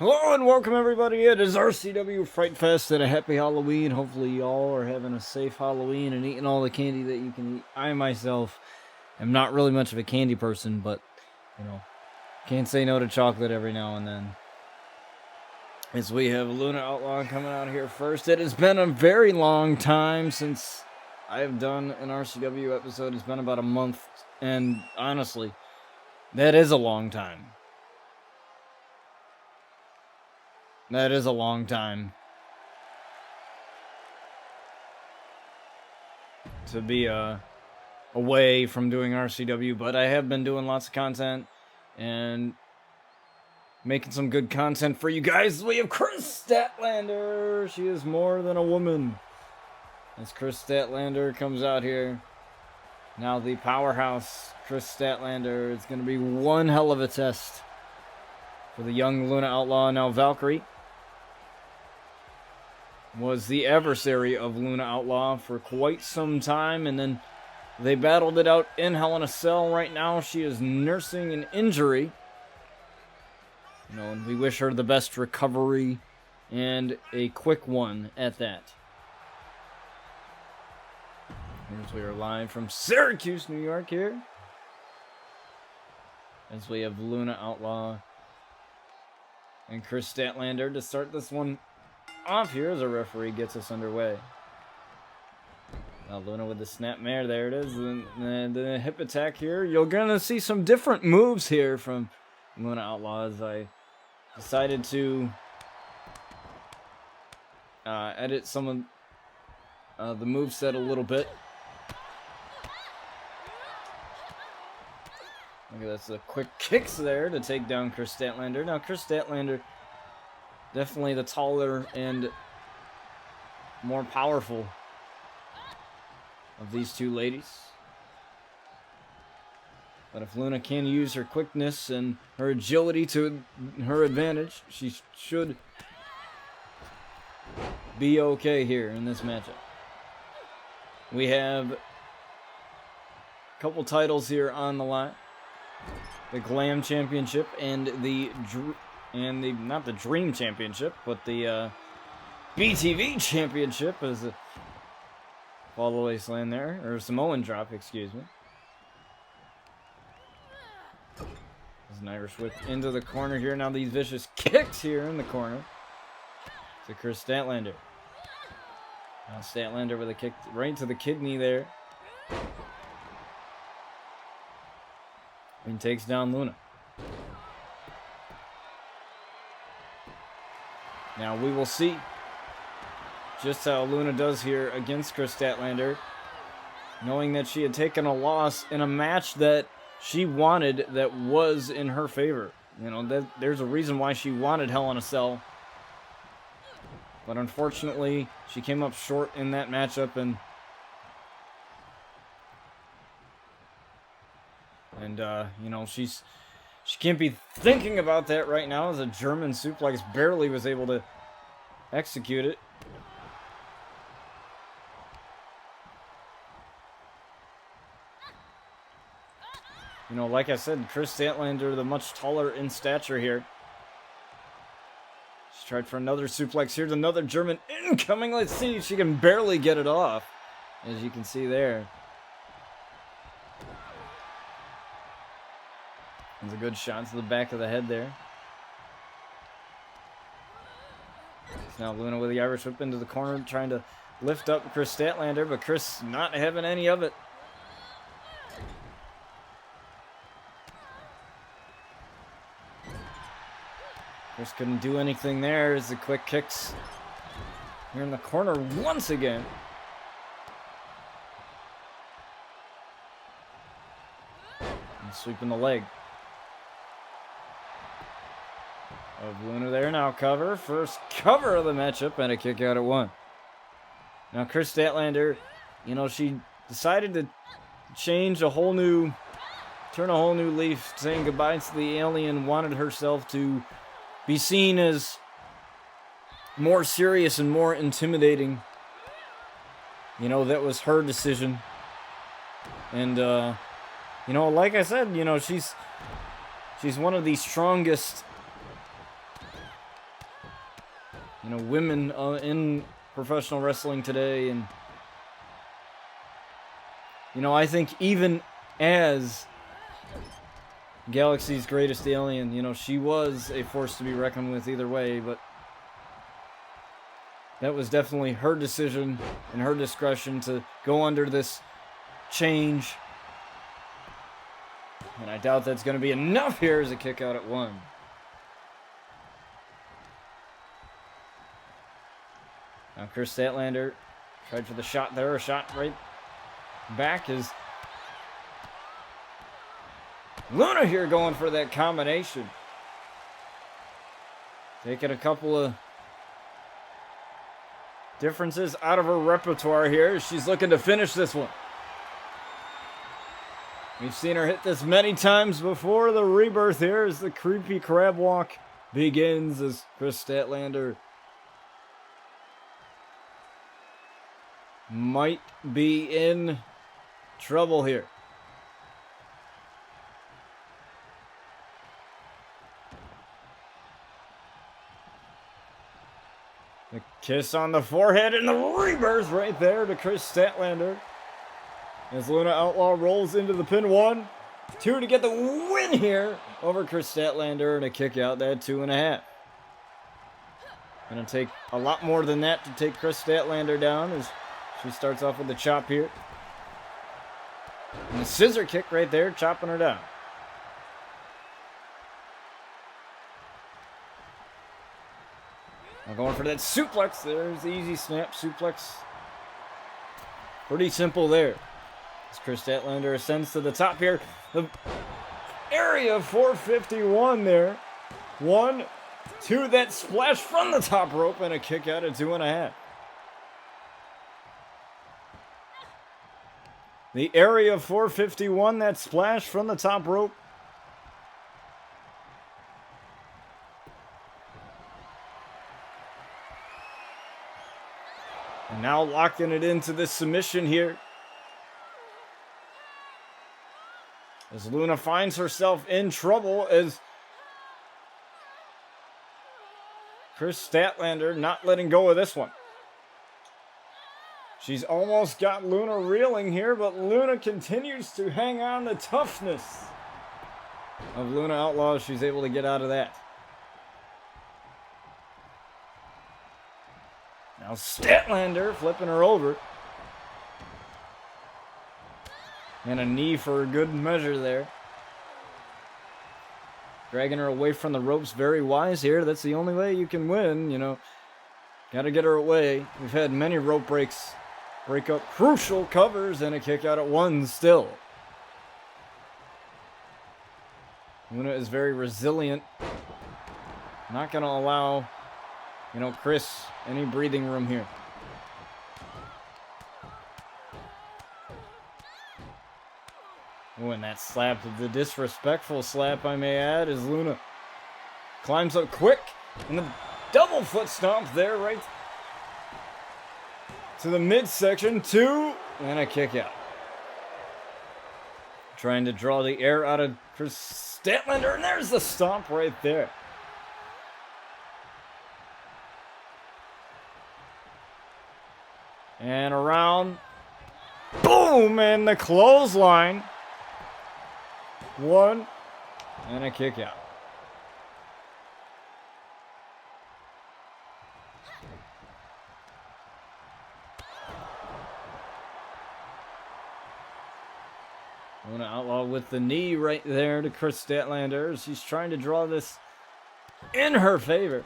Hello and welcome everybody, it is RCW Frightfest and a happy Halloween. Hopefully y'all are having a safe Halloween and eating all the candy that you can eat. I myself am not really much of a candy person, but, you know, can't say no to chocolate every now and then. As we have Luna Outlaw coming out here first. It has been a very long time since I have done an RCW episode. It's been about a month, and honestly, that is a long time. That is a long time to be away from doing RCW, but I have been doing lots of content and making some good content for you guys. We have Chris Statlander. She is more than a woman. As Chris Statlander comes out here. Now the powerhouse Chris Statlander. It's going to be one hell of a test for the young Luna Outlaw. Now Valkyrie was the adversary of Luna Outlaw for quite some time, and then they battled it out in Hell in a Cell. Right now, she is nursing an injury. You know, and we wish her the best recovery and a quick one at that. Here's we are live from Syracuse, New York here. As we have Luna Outlaw and Chris Statlander to start this one off here as a referee gets us underway. Now Luna with the snapmare, there it is, and the hip attack here. You're gonna see some different moves here from Luna Outlaw as I decided to edit some of the moveset a little bit. Look at that, the quick kicks there to take down Chris Statlander. Now Chris Statlander, definitely the taller and more powerful of these two ladies. But if Luna can use her quickness and her agility to her advantage, she should be okay here in this matchup. We have a couple titles here on the line. The Glam Championship and not the Dream Championship, but the BTV Championship as a fall-away slam there, or Samoan drop, excuse me. There's an Irish whip into the corner here. Now these vicious kicks here in the corner to Chris Statlander. Now Statlander with a kick right to the kidney there. And takes down Luna. Now we will see just how Luna does here against Chris Statlander, knowing that she had taken a loss in a match that she wanted, that was in her favor. You know, there's a reason why she wanted Hell in a Cell. But unfortunately, she came up short in that matchup, and you know, she can't be thinking about that right now, as a German suplex barely was able to execute it. You know, like I said, Chris Statlander, the much taller in stature here. She tried for another suplex. Here's another German incoming. Let's see if she can barely get it off, as you can see there. There's a good shot to the back of the head there. Now Luna with the Irish whip into the corner, trying to lift up Chris Statlander, but Chris not having any of it. Chris couldn't do anything there as the quick kicks here in the corner once again. And sweeping the leg of Luna there. Now cover. First cover of the matchup and a kick out at one. Now Chris Statlander, you know, she decided to change a whole new, turn a whole new leaf, saying goodbye to the alien, wanted herself to be seen as more serious and more intimidating. You know, that was her decision. And, you know, like I said, you know, she's one of the strongest women in professional wrestling today. And, I think even as Galaxy's greatest alien, she was a force to be reckoned with either way, but that was definitely her decision and her discretion to go under this change. And I doubt that's going to be enough here as a kick out at 1. Now Chris Statlander tried for the shot there. A shot right back is Luna here going for that combination. Taking a couple of differences out of her repertoire here. She's looking to finish this one. We've seen her hit this many times before. The rebirth here as the creepy crab walk begins as Chris Statlander might be in trouble here. The kiss on the forehead and the rebirth right there to Chris Statlander. As Luna Outlaw rolls into the pin. 1, 2 to get the win here over Chris Statlander and a kick out that 2.5. Gonna take a lot more than that to take Chris Statlander down as she starts off with the chop here. And the scissor kick right there, chopping her down. Now going for that suplex. There's the easy snap suplex. Pretty simple there. As Chris Statlander ascends to the top here. The area 451 there. 1, 2, that splash from the top rope and a kick out at 2.5. The area 451, that splash from the top rope. And now locking it into this submission here. As Luna finds herself in trouble as Chris Statlander not letting go of this one. She's almost got Luna reeling here, but Luna continues to hang on. The toughness of Luna Outlaw. She's able to get out of that. Now Statlander flipping her over. And a knee for a good measure there. Dragging her away from the ropes. Very wise here. That's the only way you can win, Got to get her away. We've had many rope breaks. Break up crucial covers and a kick out at 1 still. Luna is very resilient. Not going to allow, Chris any breathing room here. Oh, and that slap, the disrespectful slap, I may add, as Luna climbs up quick. And the double foot stomp there, right to the midsection. 2, and a kick out. Trying to draw the air out of Chris Statlander, and there's the stomp right there. And around. Boom! And the clothesline. 1, and a kick out. Luna Outlaw with the knee right there to Chris Statlander. She's trying to draw this in her favor.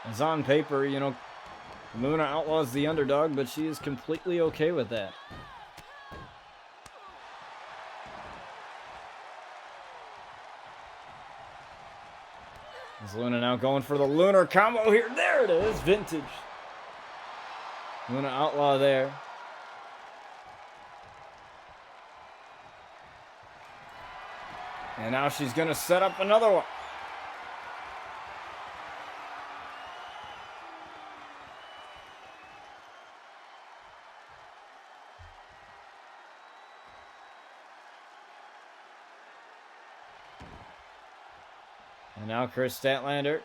As on paper, Luna Outlaw is the underdog, but she is completely okay with that. Is Luna now going for the lunar combo here? There it is, vintage. Luna Outlaw there. And now she's going to set up another one. And now Chris Statlander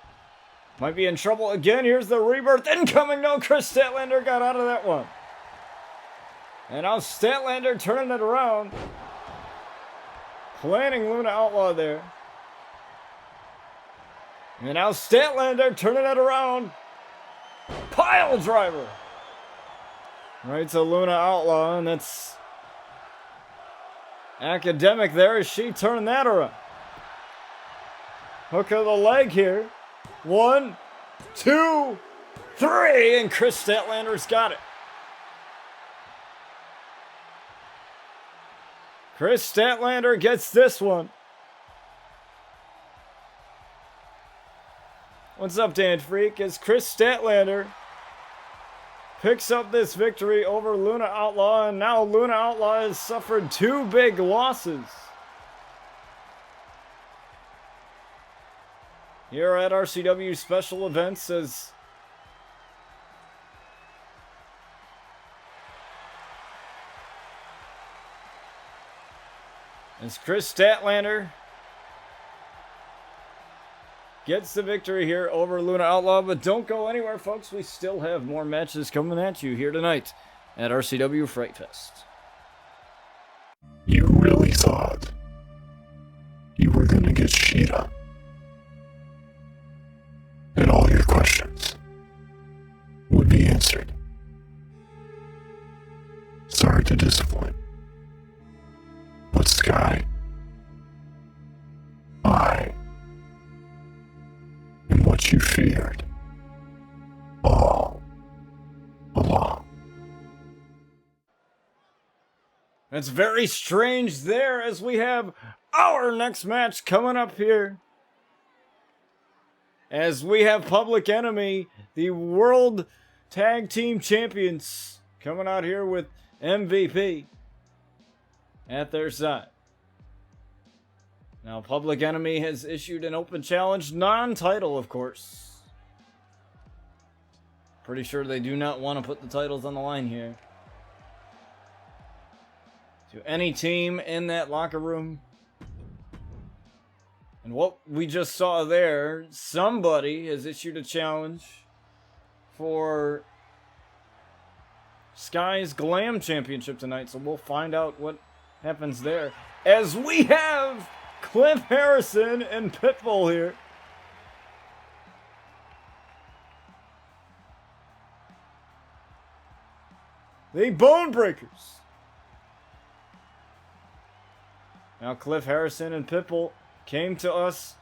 Might be in trouble again. Here's the rebirth incoming. No, Chris Statlander got out of that one. And now Statlander turning it around. Planning Luna Outlaw there. And now Statlander turning it around. Pile driver. Right to Luna Outlaw, and that's Academic there as she turned that around. Hook of the leg here. 1, 2, 3, and Chris Statlander's got it. Chris Statlander gets this one. What's up, Dan Freak? As Chris Statlander picks up this victory over Luna Outlaw, and now Luna Outlaw has suffered 2 big losses here at RCW Special Events as Chris Statlander gets the victory here over Luna Outlaw. But don't go anywhere, folks. We still have more matches coming at you here tonight at RCW Frightfest. You really thought you were going to get Sheeta and all your questions would be answered. Sorry to disappoint. But Sky, I am what you feared all along. That's very strange there as we have our next match coming up here. As we have Public Enemy, the World Tag Team Champions, coming out here with MVP at their side. Now, Public Enemy has issued an open challenge, non-title, of course. Pretty sure they do not want to put the titles on the line here. To any team in that locker room. And what we just saw there, somebody has issued a challenge for Sky's Glam Championship tonight, so we'll find out what happens there. As we have Cliff Harrison and Pitbull here. The Bone Breakers. Now Cliff Harrison and Pitbull came to us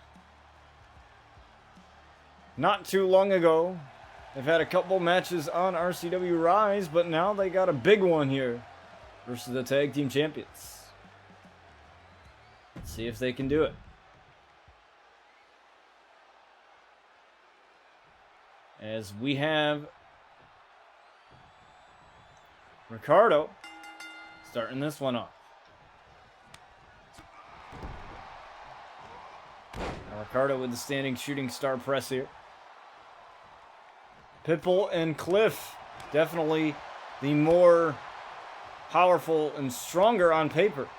not too long ago. They've had a couple matches on RCW Rise, but now they got a big one here versus the Tag Team Champions. Let's see if they can do it. As we have Ricardo starting this one off. Now Ricardo with the standing shooting star press here. Pitbull and Cliff, definitely the more powerful and stronger on paper.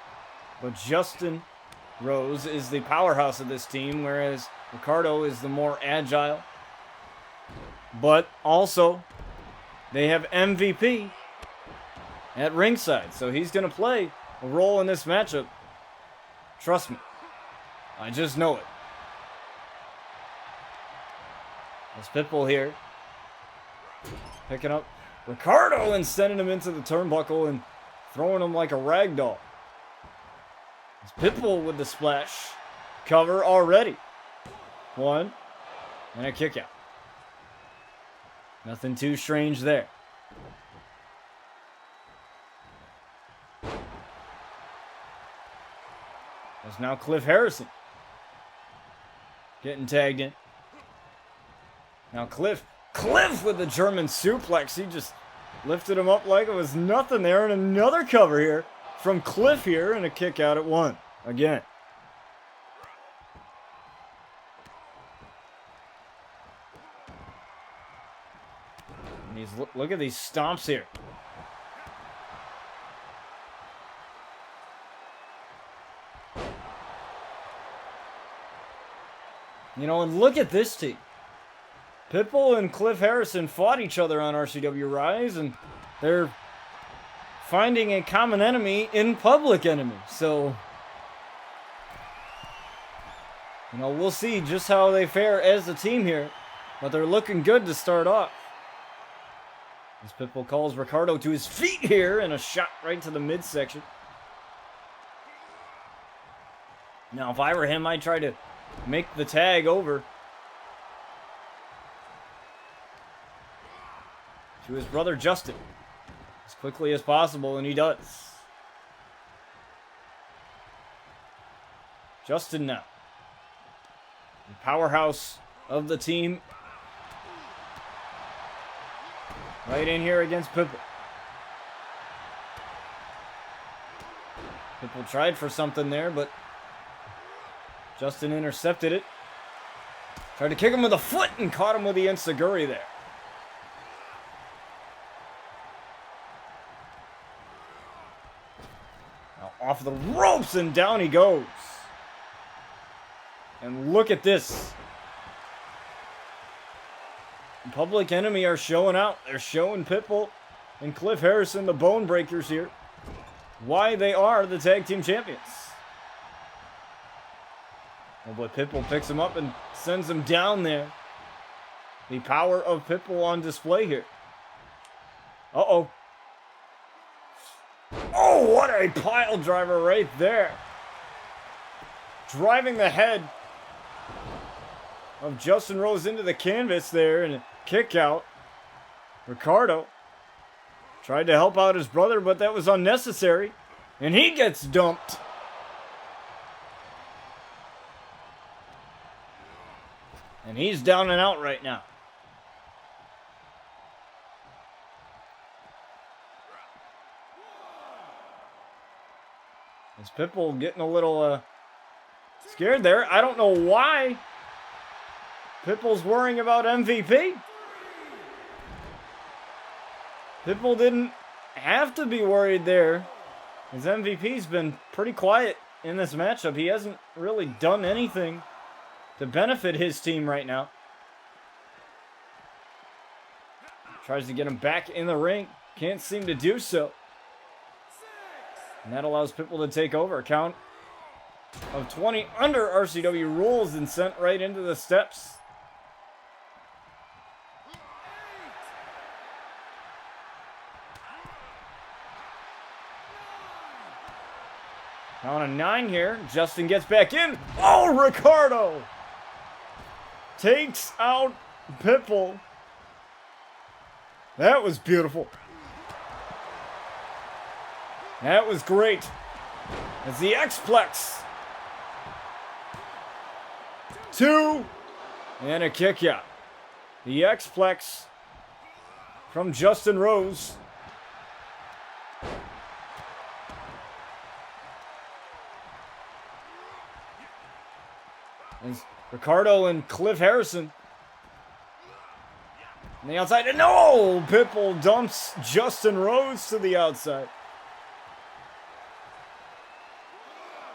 But Justin Rose is the powerhouse of this team, whereas Ricardo is the more agile. But also, they have MVP at ringside, so he's going to play a role in this matchup. Trust me. I just know it. There's Pitbull here. Picking up Ricardo and sending him into the turnbuckle and throwing him like a rag doll. It's Pitbull with the splash. Cover already. 1. And a kick out. Nothing too strange there. There's now Cliff Harrison getting tagged in. Now Cliff with the German suplex. He just lifted him up like it was nothing there. And another cover here from Cliff here and a kick out at 1 again. And look at these stomps here. You know, and look at this team. Pitbull and Cliff Harrison fought each other on RCW Rise, and they're finding a common enemy in Public Enemy. So, you know, we'll see just how they fare as a team here, but they're looking good to start off. As Pitbull calls Ricardo to his feet here, and a shot right to the midsection. Now, if I were him, I'd try to make the tag over to his brother Justin as quickly as possible, and he does. Justin now, the powerhouse of the team, right in here against Pitbull. Pitbull tried for something there, but Justin intercepted it. Tried to kick him with a foot and caught him with the enziguri there. Now off the ropes and down he goes. And look at this. Public Enemy are showing out. They're showing Pitbull and Cliff Harrison, the Bone Breakers here, why they are the tag team champions. Oh, but Pitbull picks him up and sends him down there. The power of Pitbull on display here. Uh-oh. Oh, what a pile driver right there. Driving the head of Justin Rose into the canvas there, and a kick out. Ricardo tried to help out his brother, but that was unnecessary. And he gets dumped. And he's down and out right now. Is Pitbull getting a little scared there? I don't know why Pitbull's worrying about MVP. Pitbull didn't have to be worried there. His MVP's been pretty quiet in this matchup. He hasn't really done anything to benefit his team right now. Tries to get him back in the ring. Can't seem to do so. And that allows Pitbull to take over. A count of 20 under RCW rules and sent right into the steps. Count of 9 here. Justin gets back in. Oh, Ricardo takes out Pitbull. That was beautiful. That was great. It's the X-Plex. 2 and a kick out. The X-Plex from Justin Rose. And Ricardo and Cliff Harrison on the outside. And no! Pitbull dumps Justin Rose to the outside.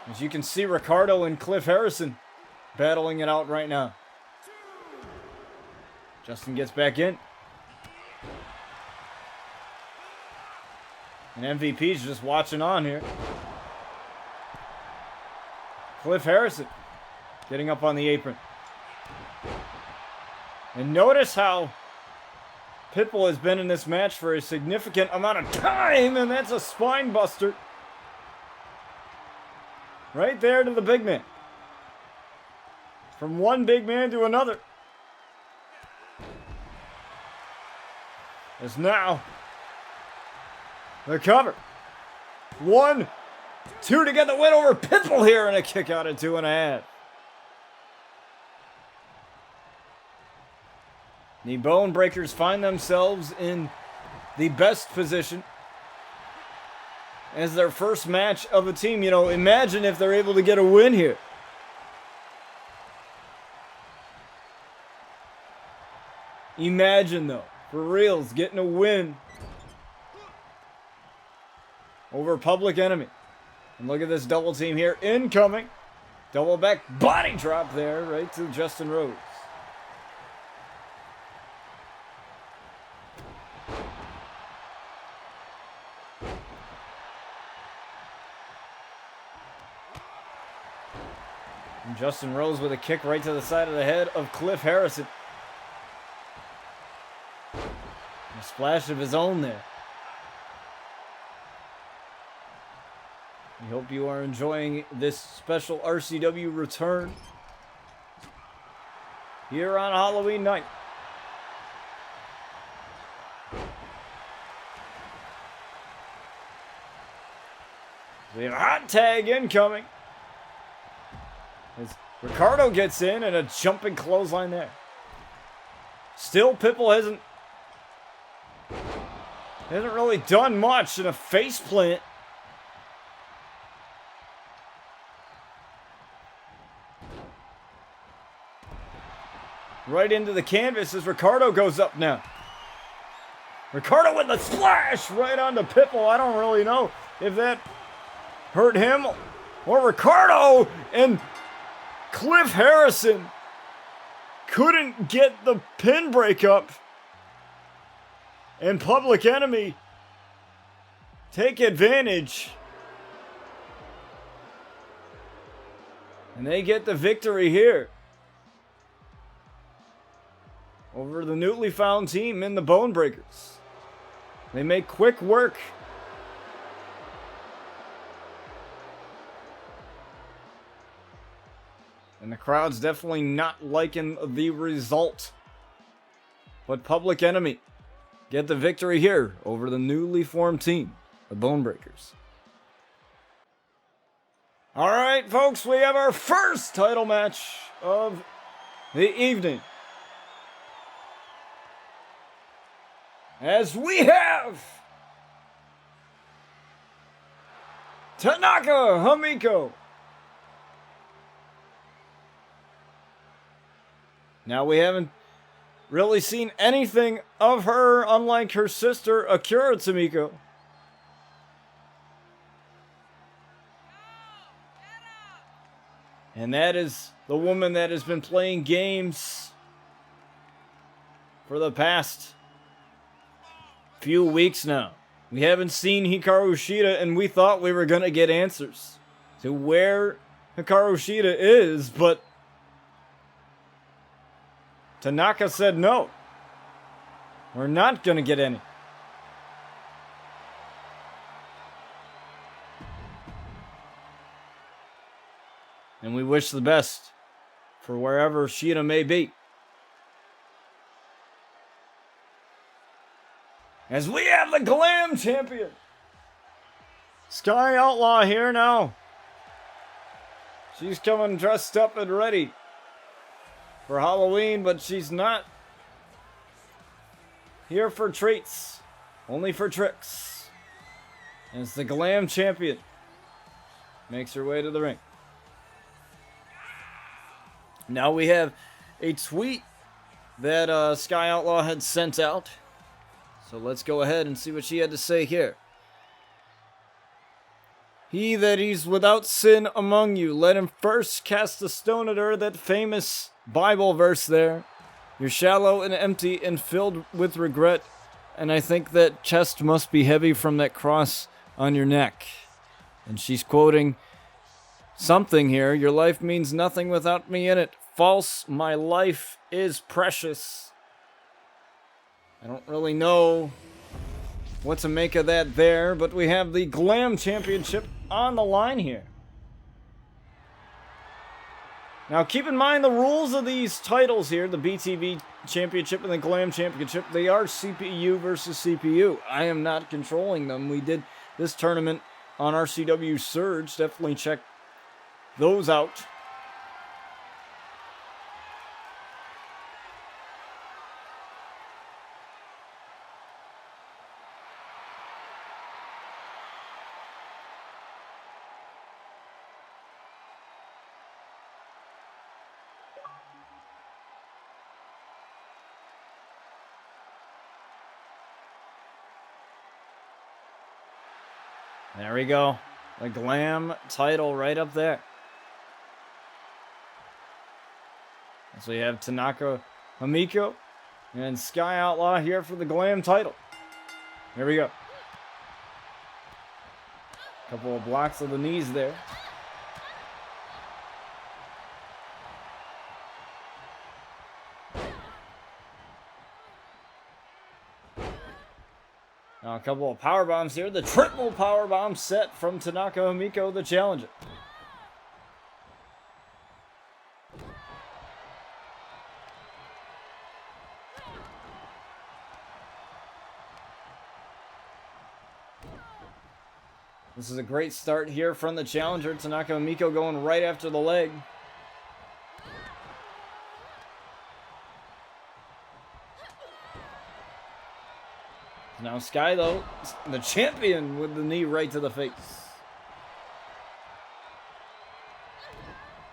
As you can see, Ricardo and Cliff Harrison battling it out right now. Justin gets back in. And MVP's just watching on here. Cliff Harrison getting up on the apron. And notice how Pitbull has been in this match for a significant amount of time, and that's a spine buster. Right there to the big man. From one big man to another. As now the cover. 1, 2 to get the win over Pitbull here, and a kick out at 2.5. The Bone Breakers find themselves in the best position as their first match of the team. You know, imagine if they're able to get a win here. Imagine, though, for reals, getting a win over Public Enemy. And look at this double team here. Incoming. Double back body drop there right to Justin Rose. And Justin Rose with a kick right to the side of the head of Cliff Harrison. A splash of his own there. We hope you are enjoying this special RCW return here on Halloween night. We have a hot tag incoming. As Ricardo gets in and a jumping clothesline there. Still, Pitbull hasn't really done much in a face plant. Right into the canvas as Ricardo goes up now. Ricardo with the splash right onto Pitbull. I don't really know if that hurt him or Ricardo, and Cliff Harrison couldn't get the pin break up, and Public Enemy take advantage, and they get the victory here over the newly found team in the Bone Breakers. They make quick work. And the crowd's definitely not liking the result. But Public Enemy get the victory here over the newly formed team, the Bone Breakers. Alright, folks, we have our first title match of the evening. As we have Tanaka Hamiko. Now, we haven't really seen anything of her, unlike her sister Akira Tomiko. And that is the woman that has been playing games for the past few weeks now. We haven't seen Hikaru Shida, and we thought we were going to get answers to where Hikaru Shida is, but Tanaka said no. We're not going to get any. And we wish the best for wherever Shida may be. As we have the Glam Champion, Sky Outlaw here now. She's coming dressed up and ready for Halloween, but she's not here for treats, only for tricks. As the Glam Champion makes her way to the ring. Now we have a tweet that Sky Outlaw had sent out. So let's go ahead and see what she had to say here. He that is without sin among you, let him first cast a stone at her. That famous Bible verse there. You're shallow and empty and filled with regret. And I think that chest must be heavy from that cross on your neck. And she's quoting something here. Your life means nothing without me in it. False, my life is precious. I don't really know what to make of that there, but we have the Glam Championship on the line here. Now, keep in mind the rules of these titles here, the BTV Championship and the Glam Championship, they are CPU versus CPU. I am not controlling them. We did this tournament on RCW Surge. Definitely check those out. There we go. The Glam title right up there. So we have Tanaka Hamiko and Sky Outlaw here for the Glam title. Here we go. Couple of blocks of the knees there. Now a couple of power bombs here. The triple power bomb set from Tanaka Himiko, the challenger. This is a great start here from the challenger. Tanaka Himiko going right after the leg. Now Sky, though, the champion, with the knee right to the face.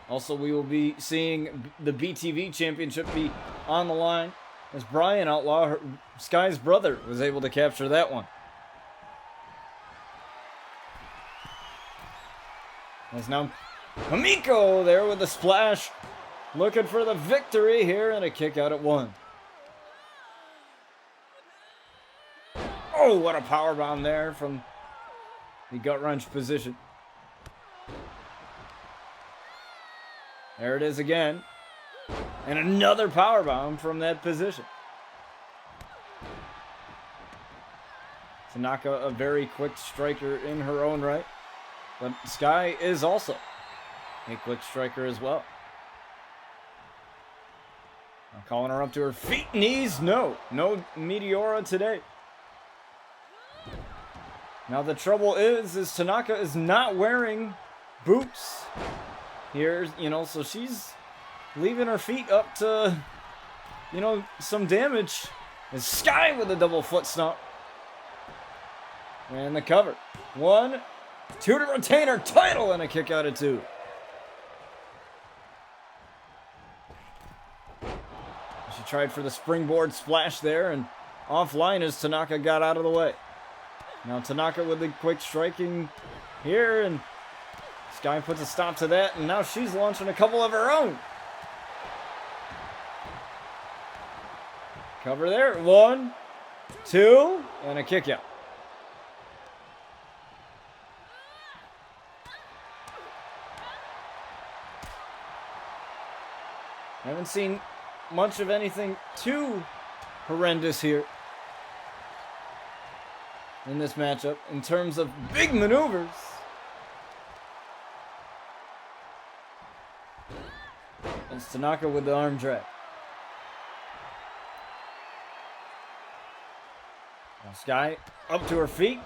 Also, we will be seeing the BTV championship be on the line, as Brian Outlaw, Sky's brother, was able to capture that one. As now Himiko there with the splash, looking for the victory here, and a kick out at 1. Oh, what a power bomb there from the gut wrench position. There it is again. And another power bomb from that position. Tanaka, a very quick striker in her own right. But Sky is also a quick striker as well. I'm calling her up to her feet, knees. No Meteora today. Now the trouble is Tanaka is not wearing boots here, so she's leaving her feet up to, some damage. And Sky with a double foot stomp. And the cover. 1, 2 to retain her title, and a kick out at 2. She tried for the springboard splash there, and offline as Tanaka got out of the way. Now Tanaka with the quick striking here, and Sky puts a stop to that, and now she's launching a couple of her own. Cover there. 1, 2, and a kick out. Haven't seen much of anything too horrendous here in this matchup in terms of big maneuvers. It's Tanaka with the arm drag. Now Sky up to her feet.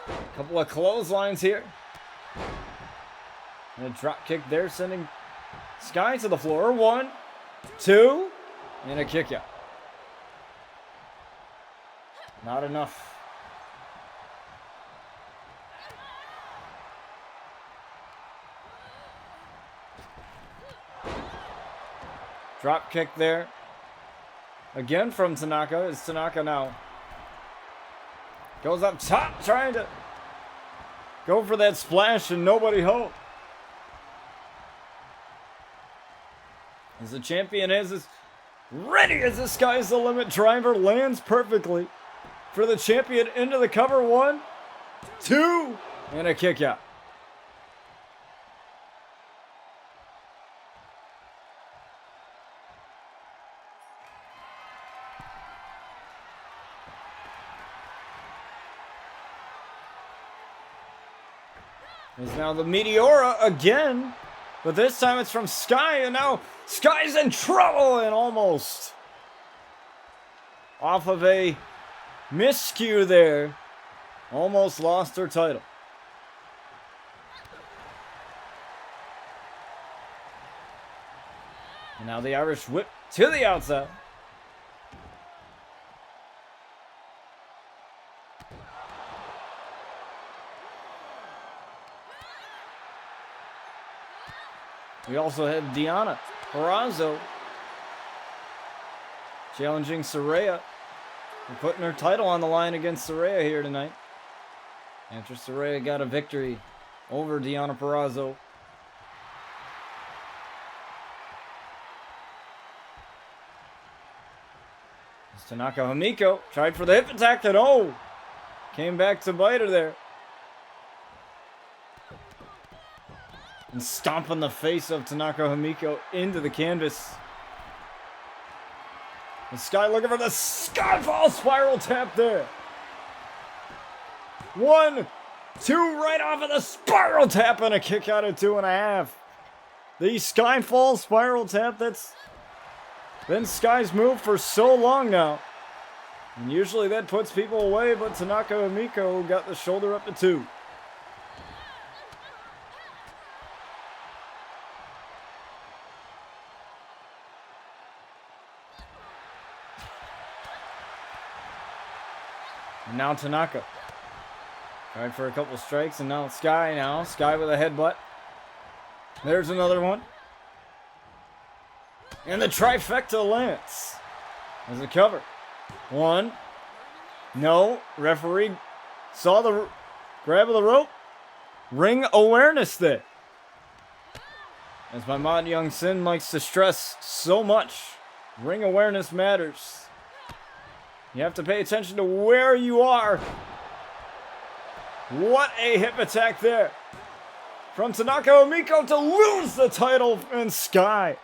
A couple of clotheslines here. And a drop kick there, sending Sky to the floor. 1, 2, and a kick out. Not enough. Drop kick there. Again from Tanaka. It's Tanaka now. Goes up top, trying to go for that splash, and nobody home. As the champion is as ready as the Sky's the limit driver lands perfectly for the champion into the cover. 1, 2, and a kick out. Is now the Meteora again, but this time it's from Sky, and now Sky's in trouble, and almost off of a miscue there, almost lost her title. And now the Irish whip to the outside. We also had Diana Perazzo challenging Saraya and putting her title on the line against Saraya here tonight. After Saraya got a victory over Diana Perazzo. Tanaka Himiko tried for the hip attack, and came back to bite her there. And stomping the face of Tanaka Himiko into the canvas. And Sky looking for the Skyfall spiral tap there. 1, 2, right off of the spiral tap and a kick out of 2.5. The Skyfall spiral tap, that's been Sky's move for so long now. And usually that puts people away, but Tanaka Himiko got the shoulder up to 2. And now Tanaka. Tried for a couple strikes, and now Sky now. Sky with a headbutt. There's another one. And the trifecta lands. As a cover. 1. No. Referee saw the grab of the rope. Ring awareness there. As my mod Young Sin likes to stress so much, ring awareness matters. You have to pay attention to where you are. What a hip attack there. From Tanaka Himiko to lose the title in Sky.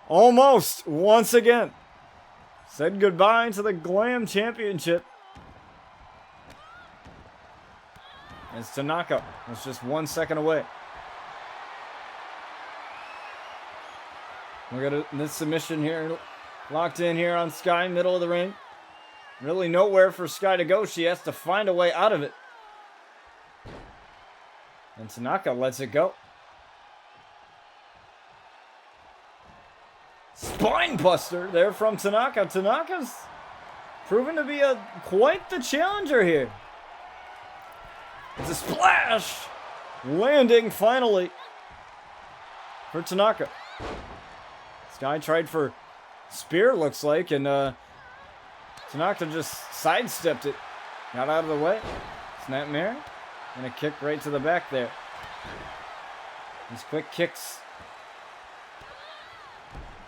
Almost, once again, said goodbye to the Glam Championship. As Tanaka was just 1 second away. Look at this submission here. Locked in here on Sky, middle of the ring. Really nowhere for Sky to go. She has to find a way out of it. And Tanaka lets it go. Spine buster there from Tanaka. Tanaka's proven to be quite the challenger here. It's a splash. Landing finally for Tanaka. Sky tried for spear, looks like, and Tanaka just sidestepped it. Got out of the way. Snapmare. And a kick right to the back there. These quick kicks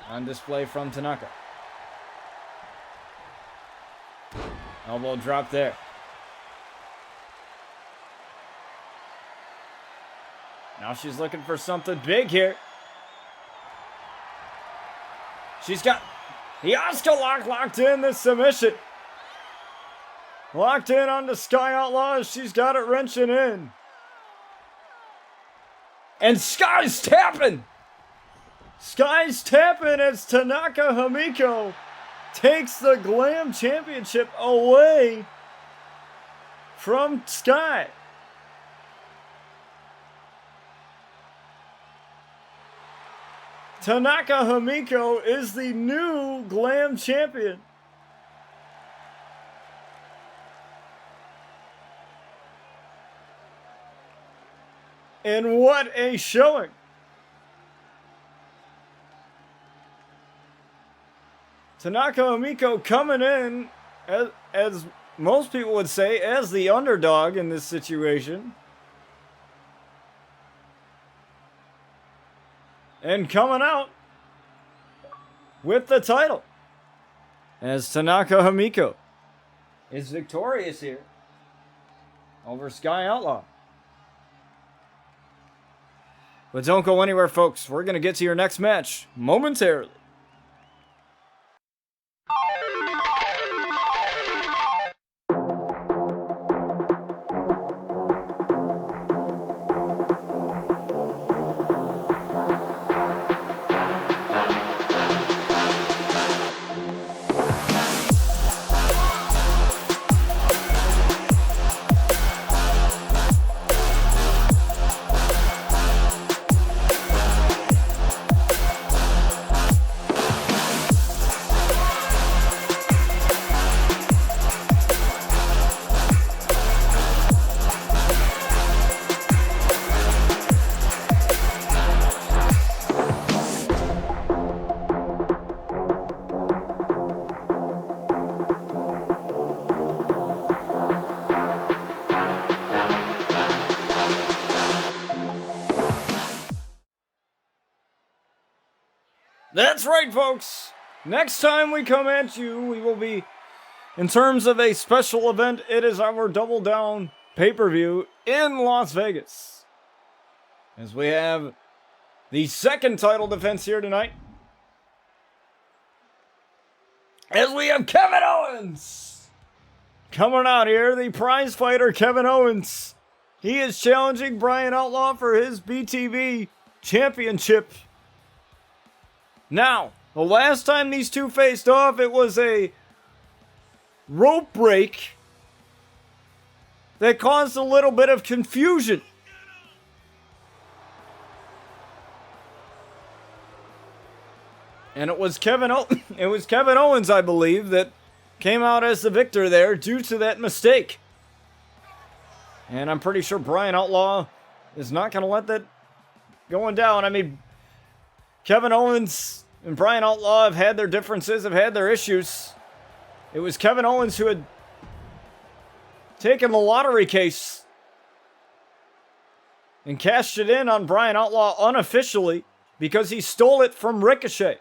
on display from Tanaka. Elbow drop there. Now she's looking for something big here. She's got the Oscar lock locked in this submission. Locked in on the Sky Outlaws. She's got it wrenching in. And Sky's tapping. Sky's tapping as Tanaka Himiko takes the Glam Championship away from Sky. Tanaka Himiko is the new Glam Champion. And what a showing. Tanaka Himiko coming in, as most people would say, as the underdog in this situation. And coming out with the title. As Tanaka Himiko is victorious here over Sky Outlaw. But don't go anywhere, folks. We're going to get to your next match momentarily. That's right, folks. Next time we come at you, we will be, in terms of a special event, it is our Double Down pay-per-view in Las Vegas. As we have the second title defense here tonight. As we have Kevin Owens Coming out here, the prize fighter Kevin Owens. He is challenging Brian Outlaw for his BTV championship. Now, the last time these two faced off, it was a rope break that caused a little bit of confusion. And it was Kevin Owens, I believe, that came out as the victor there due to that mistake. And I'm pretty sure Brian Outlaw is not going to let that going down. I mean, Kevin Owens and Brian Outlaw have had their differences, have had their issues. It was Kevin Owens who had taken the lottery case and cashed it in on Brian Outlaw unofficially because he stole it from Ricochet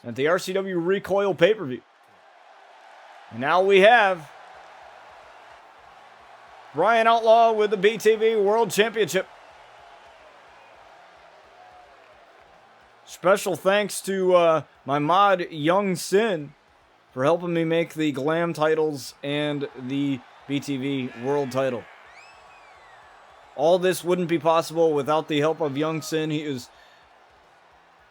at the RCW Recoil pay-per-view. And now we have Brian Outlaw with the BTV World Championship. Special thanks to my mod, Young Sin, for helping me make the Glam titles and the BTV World title. All this wouldn't be possible without the help of Young Sin. He has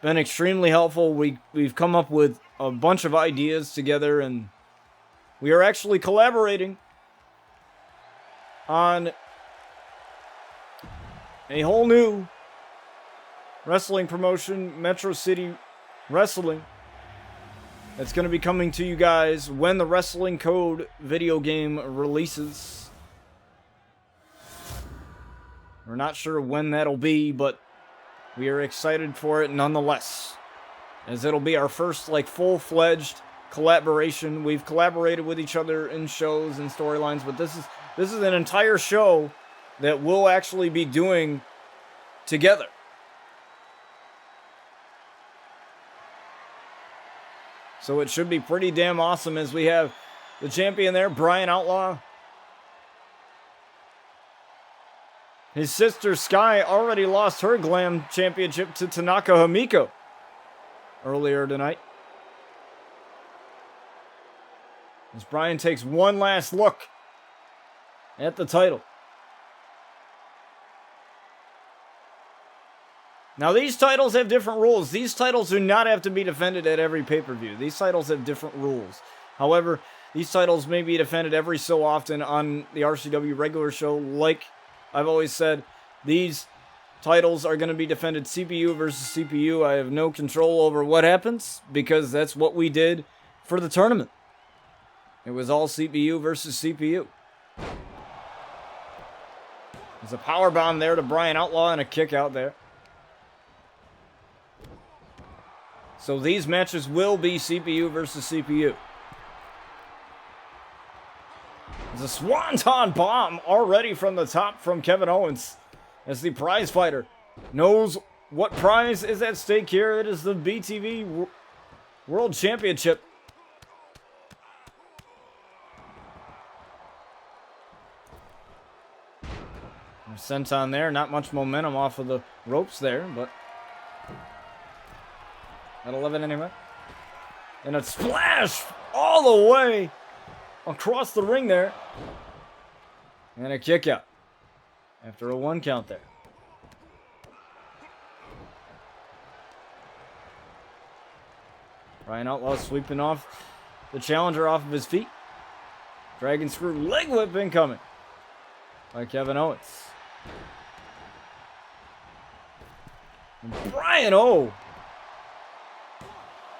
been extremely helpful. We've come up with a bunch of ideas together, and we are actually collaborating on a whole new wrestling promotion, Metro City Wrestling, that's going to be coming to you guys when the Wrestling Code video game releases. We're not sure when that'll be, but we are excited for it nonetheless, as it'll be our first full-fledged collaboration. We've collaborated with each other in shows and storylines, but this is an entire show that we'll actually be doing together. So it should be pretty damn awesome as we have the champion there, Brian Outlaw. His sister Sky already lost her Glam championship to Tanaka Hamiko earlier tonight. As Brian takes one last look at the title. Now, these titles have different rules. These titles do not have to be defended at every pay-per-view. These titles have different rules. However, these titles may be defended every so often on the RCW regular show. Like I've always said, these titles are going to be defended CPU versus CPU. I have no control over what happens because that's what we did for the tournament. It was all CPU versus CPU. There's a powerbomb there to Brian Outlaw and a kick out there. So these matches will be CPU versus CPU. There's a swanton bomb already from the top from Kevin Owens, as the prize fighter knows what prize is at stake here. It is the BTV World Championship. Senton there, not much momentum off of the ropes there, but at 11 anyway. And a splash all the way across the ring there. And a kick out after a 1 count there. Brian Outlaw sweeping off the challenger off of his feet. Dragon screw leg whip incoming by Kevin Owens. And Brian,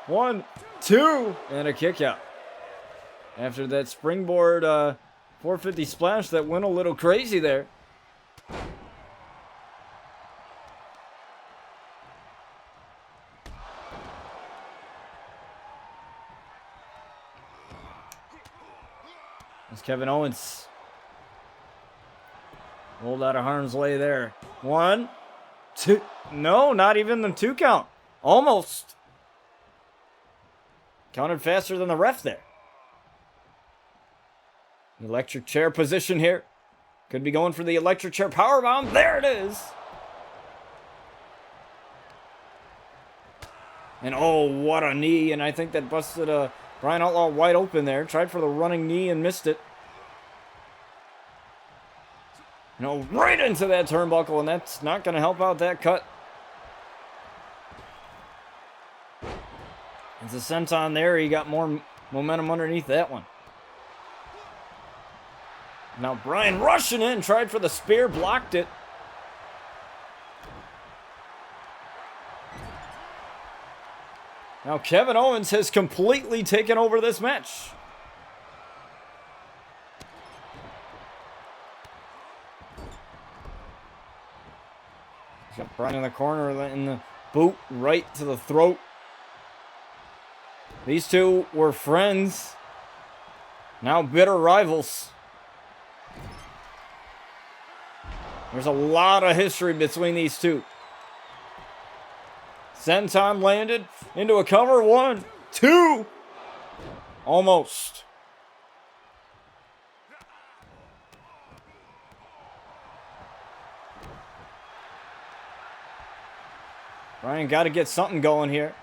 1, 2, and a kick out. After that springboard 450 splash that went a little crazy there. As Kevin Owens rolled out of harm's way there. 1, 2. No, not even the 2 count. Almost. Counted faster than the ref there. Electric chair position here. Could be going for the electric chair powerbomb. There it is. And what a knee. And I think that busted Brian Outlaw wide open there. Tried for the running knee and missed it. You know, right into that turnbuckle, and that's not going to help out that cut. It's a senton there. He got more momentum underneath that one. Now Bryan rushing in, tried for the spear, blocked it. Now Kevin Owens has completely taken over this match. He's got Bryan in the corner, in the boot right to the throat. These two were friends, now bitter rivals. There's a lot of history between these two. Senton landed into a cover. 1, 2. Almost. Bryan got to get something going here.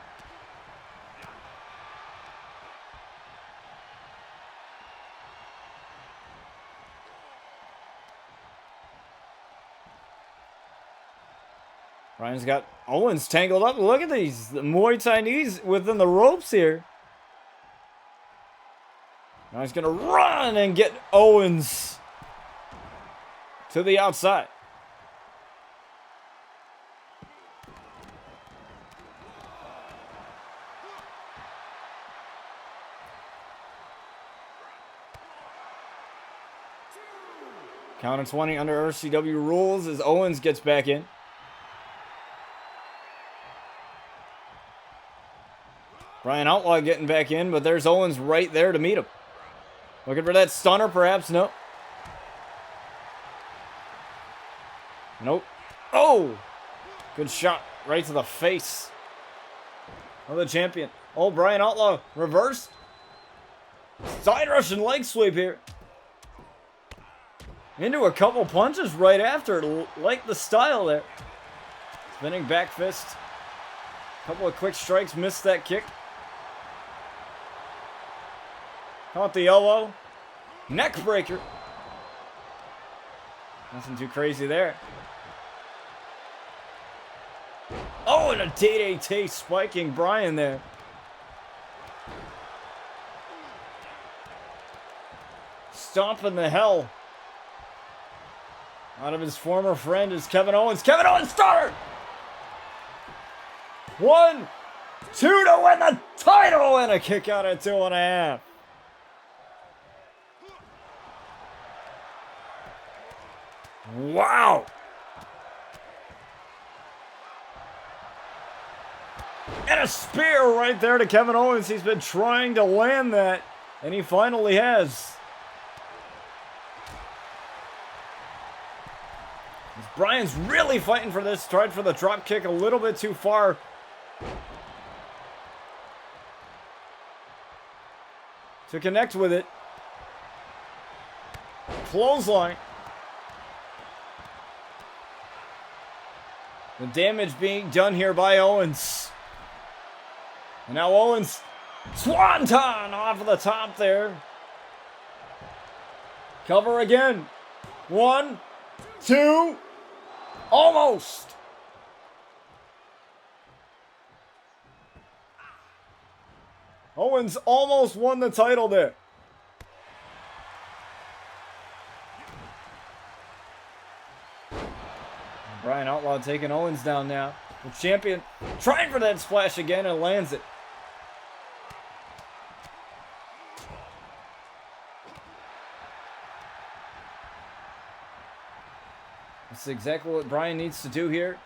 Bryan's got Owens tangled up. Look at these Muay Thai knees within the ropes here. Now he's going to run and get Owens to the outside. Count of 20 under RCW rules as Owens gets back in. Bryan Outlaw getting back in, but there's Owens right there to meet him. Looking for that stunner, perhaps? No. Nope. Oh! Good shot right to the face of the champion. Oh, Bryan Outlaw reversed. Side Russian leg sweep here. Into a couple punches right after. Like the style there. Spinning back fist. Couple of quick strikes. Missed that kick. Caught the elbow. Neck breaker. Nothing too crazy there. Oh, and a DDT spiking Bryan there. Stomping the hell out of his former friend is Kevin Owens. Kevin Owens starter! 1, 2 to win the title and a kick out at 2.5. Wow! And a spear right there to Kevin Owens. He's been trying to land that, and he finally has. Bryan's really fighting for this. Tried for the drop kick a little bit too far. To connect with it. Clothesline. The damage being done here by Owens. And now Owens, swanton off of the top there. Cover again. 1, 2, almost. Owens almost won the title there. Bryan Outlaw taking Owens down now. The champion trying for that splash again and lands it. That's exactly what Bryan needs to do here.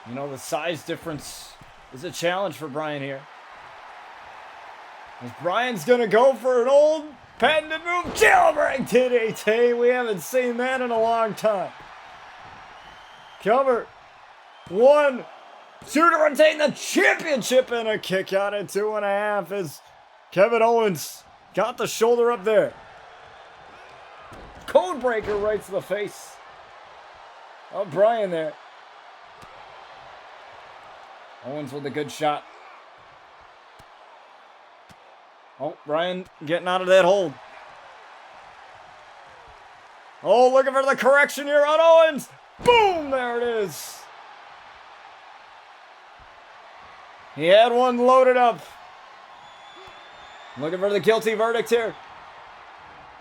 You know, the size difference is a challenge for Bryan here. As Bryan's gonna go for an old patented move, jailbreak DDT. We haven't seen that in a long time. Cover. 1, 2 to retain the championship and a kick out at 2.5 as Kevin Owens got the shoulder up there. Code breaker right to the face of Bryan there. Owens with a good shot. Oh, Bryan getting out of that hold. Oh, looking for the correction here on Owens. Boom, there it is. He had one loaded up. Looking for the guilty verdict here.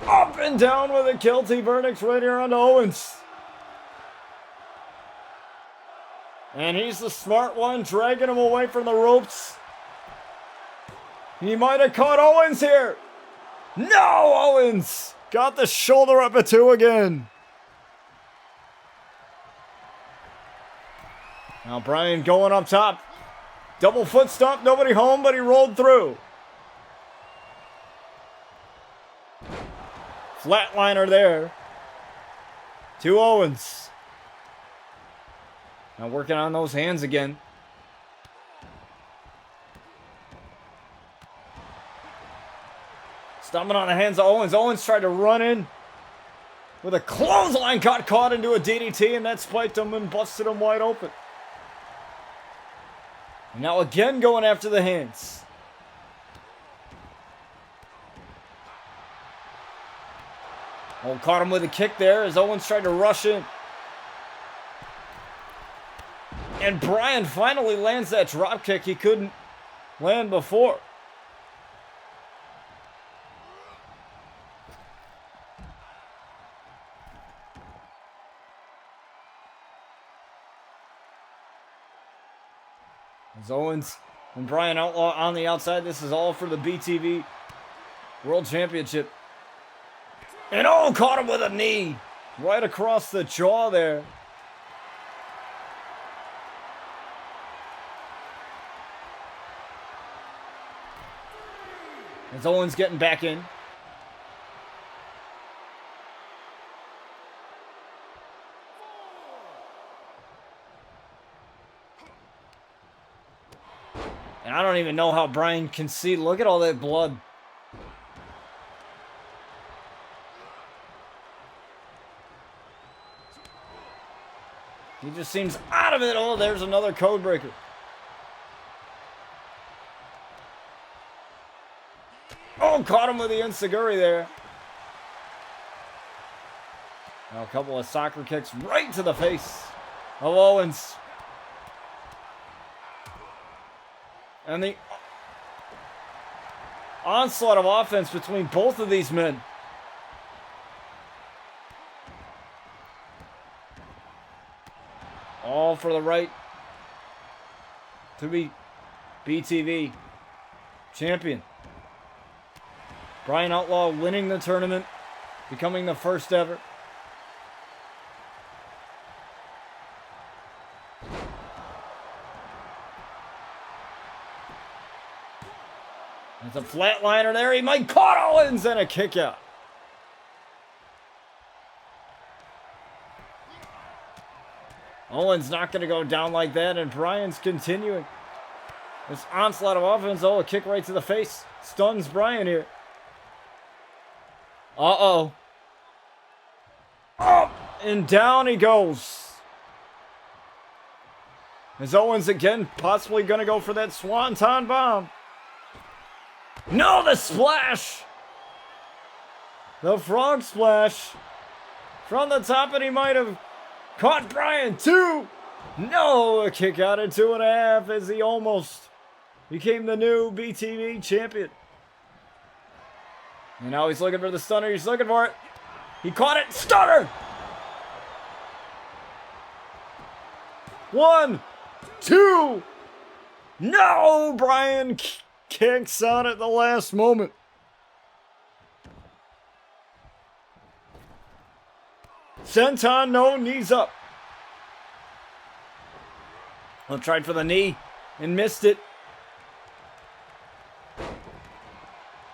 Up and down with a guilty verdict right here on Owens. And he's the smart one, dragging him away from the ropes. He might have caught Owens here. No, Owens got the shoulder up at 2 again. Now Bryan going up top. Double foot stomp, nobody home, but he rolled through. Flatliner there. To Owens. Now working on those hands again. Stomping on the hands of Owens. Owens tried to run in with a clothesline, got caught into a DDT, and that spiked him and busted him wide open. And now again going after the hands. Oh, caught him with a kick there as Owens tried to rush in. And Bryan finally lands that drop kick he couldn't land before. As Owens and Bryan Outlaw on the outside, this is all for the BTV World Championship. And oh, caught him with a knee right across the jaw there. As Owens getting back in. And I don't even know how Bryan can see. Look at all that blood. He just seems out of it. Oh, there's another code breaker. Oh, caught him with the enziguri there. Now a couple of soccer kicks right to the face of Owens. And the onslaught of offense between both of these men. All for the right to be BTV champion. Bryan Outlaw winning the tournament, becoming the first ever. There's a flatliner there. He might caught Owens and a kick out. Owens not going to go down like that, and Bryan's continuing. This onslaught of offense. Oh, a kick right to the face. Stuns Bryan here. Uh-oh. Up and down he goes. As Owens again possibly going to go for that swanton bomb. No, the splash. The frog splash. From the top, and he might have caught Bryan. 2. No, a kick out at 2.5 as he almost became the new BTV champion. And now he's looking for the stunner. He's looking for it. He caught it. Stunner. 1, 2. No, Bryan kicks out at the last moment. Senton, no, knees up. Well, tried for the knee and missed it.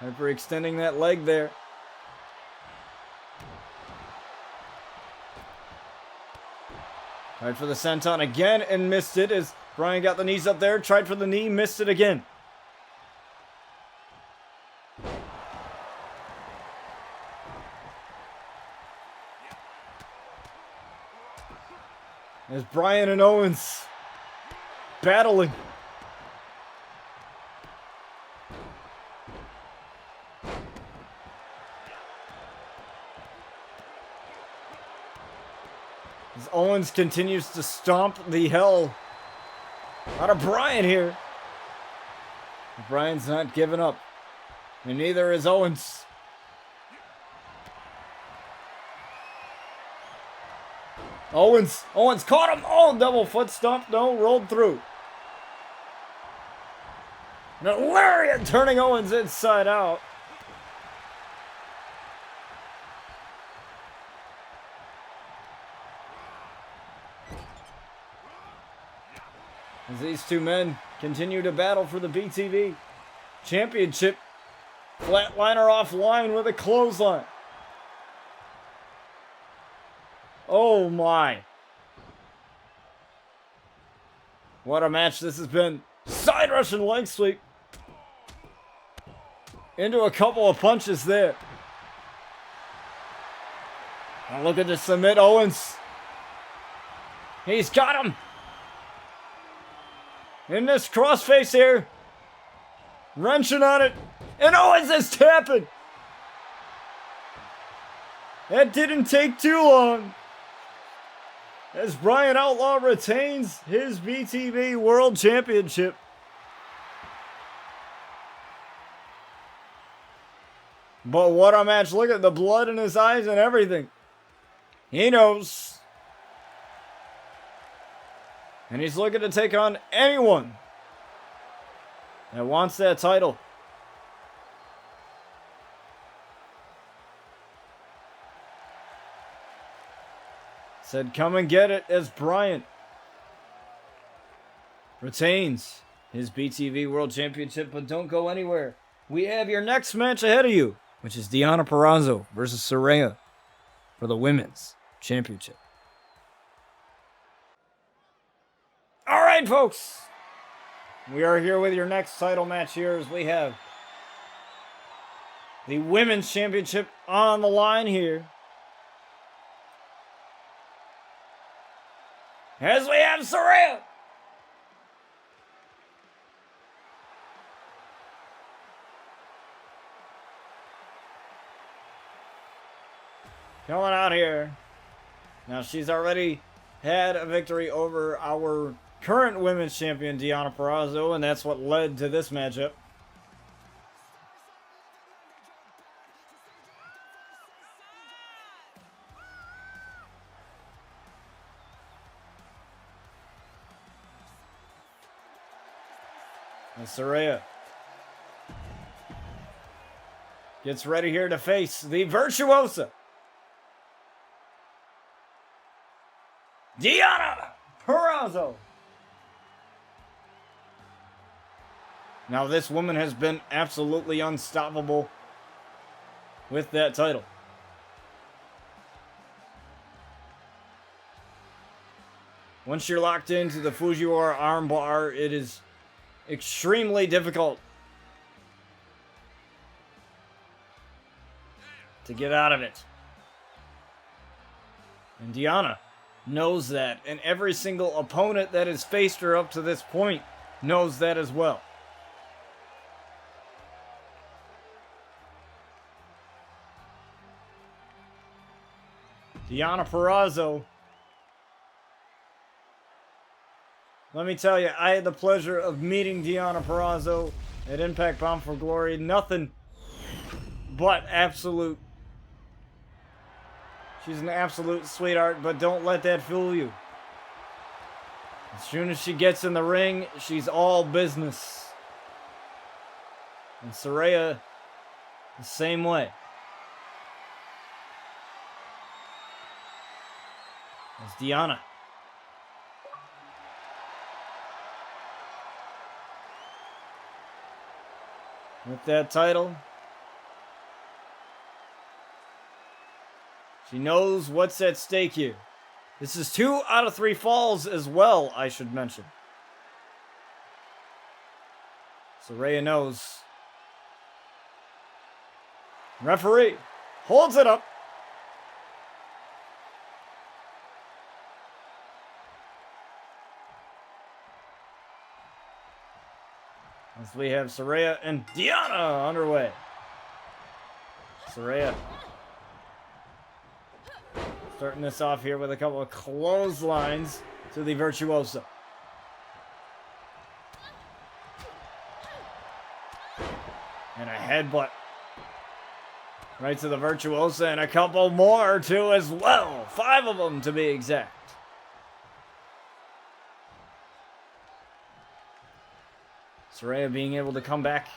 Hyperextending that leg there. Tried for the senton again and missed it as Bryan got the knees up there. Tried for the knee, missed it again. As Bryan and Owens battling. As Owens continues to stomp the hell out of Bryan here. Bryan's not giving up. And neither is Owens. Owens caught him. Oh, double foot stomp. No, rolled through. And a lariat turning Owens inside out. As these two men continue to battle for the BTV Championship. Flatliner offline with a clothesline. Oh my. What a match this has been. Side Russian leg sweep. Into a couple of punches there. Now looking to submit Owens. He's got him. In this crossface here. Wrenching on it. And Owens is tapping. That didn't take too long. As Bryan Outlaw retains his BTV World Championship. But what a match. Look at the blood in his eyes and everything. He knows. And he's looking to take on anyone that wants that title. Said come and get it as Bryan retains his BTV World Championship, but don't go anywhere. We have your next match ahead of you, which is Deonna Purrazzo versus Saraya for the Women's Championship. All right, folks. We are here with your next title match here as we have the Women's Championship on the line here. As we have Saraya coming out here. Now she's already had a victory over our current women's champion Deonna Purrazzo, and that's what led to this matchup. And Saraya gets ready here to face the virtuosa Deonna Purrazzo. Now this woman has been absolutely unstoppable with that title. Once you're locked into the Fujiwara armbar, it is extremely difficult to get out of it. And Deonna knows that, and every single opponent that has faced her up to this point knows that as well. Deonna Purrazzo. Let me tell you, I had the pleasure of meeting Deonna Purrazzo at Impact Bound for Glory. Nothing but absolute. She's an absolute sweetheart, but don't let that fool you. As soon as she gets in the ring, she's all business. And Saraya, the same way. As Deonna. With that title, she knows what's at stake here. This is 2 out of 3 falls as well, I should mention. Saraya knows. Referee holds it up. As we have Saraya and Deonna underway. Saraya Starting this off here with a couple of clotheslines to the Virtuoso. And a headbutt right to the Virtuoso, and a couple more too as well. 5 of them to be exact. Saraya being able to come back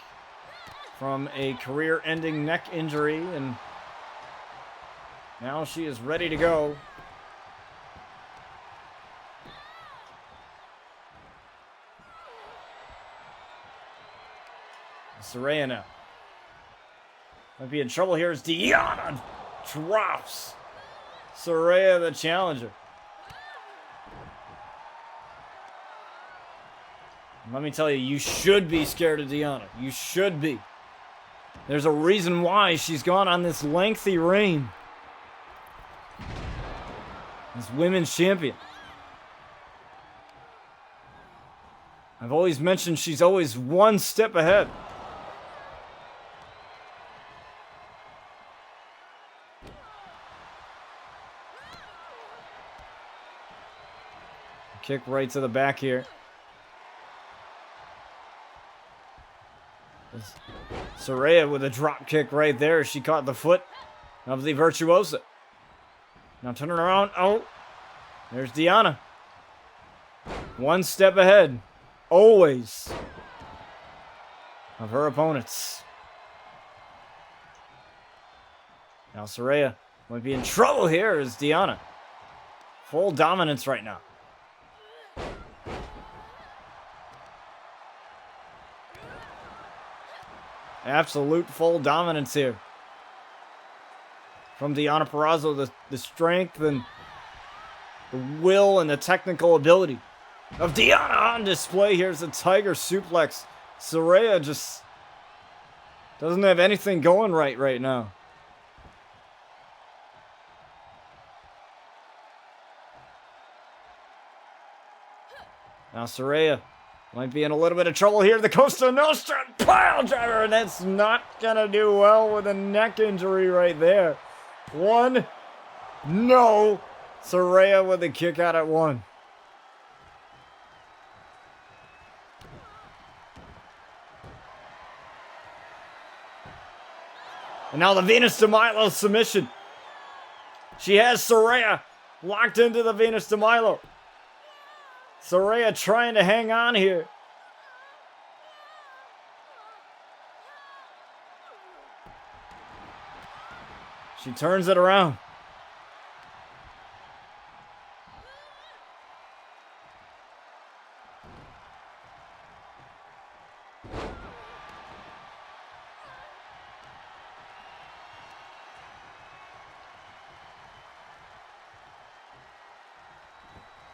from a career-ending neck injury, and now she is ready to go. Saraya now might be in trouble here as Deanna drops Saraya, the challenger. Let me tell you, you should be scared of Deanna. You should be. There's a reason why she's gone on this lengthy reign as women's champion. I've always mentioned she's always one step ahead. Kick right to the back here. Saraya with a drop kick right there. She caught the foot of the Virtuoso. Now turning around. Oh, there's Deanna. One step ahead. Always. Of her opponents. Now Saraya might be in trouble here as Deanna. Full dominance right now. Absolute full dominance here. From Deanna Purrazzo, the strength and the will and the technical ability of Deanna on display. Here's a tiger suplex. Saraya just doesn't have anything going right now. Now Saraya might be in a little bit of trouble here. The Costa Nostra pile driver, and that's not gonna do well with a neck injury right there. 1. No. Saraya with a kick out at 1. And now the Venus de Milo submission. She has Saraya locked into the Venus de Milo. Saraya trying to hang on here. She turns it around.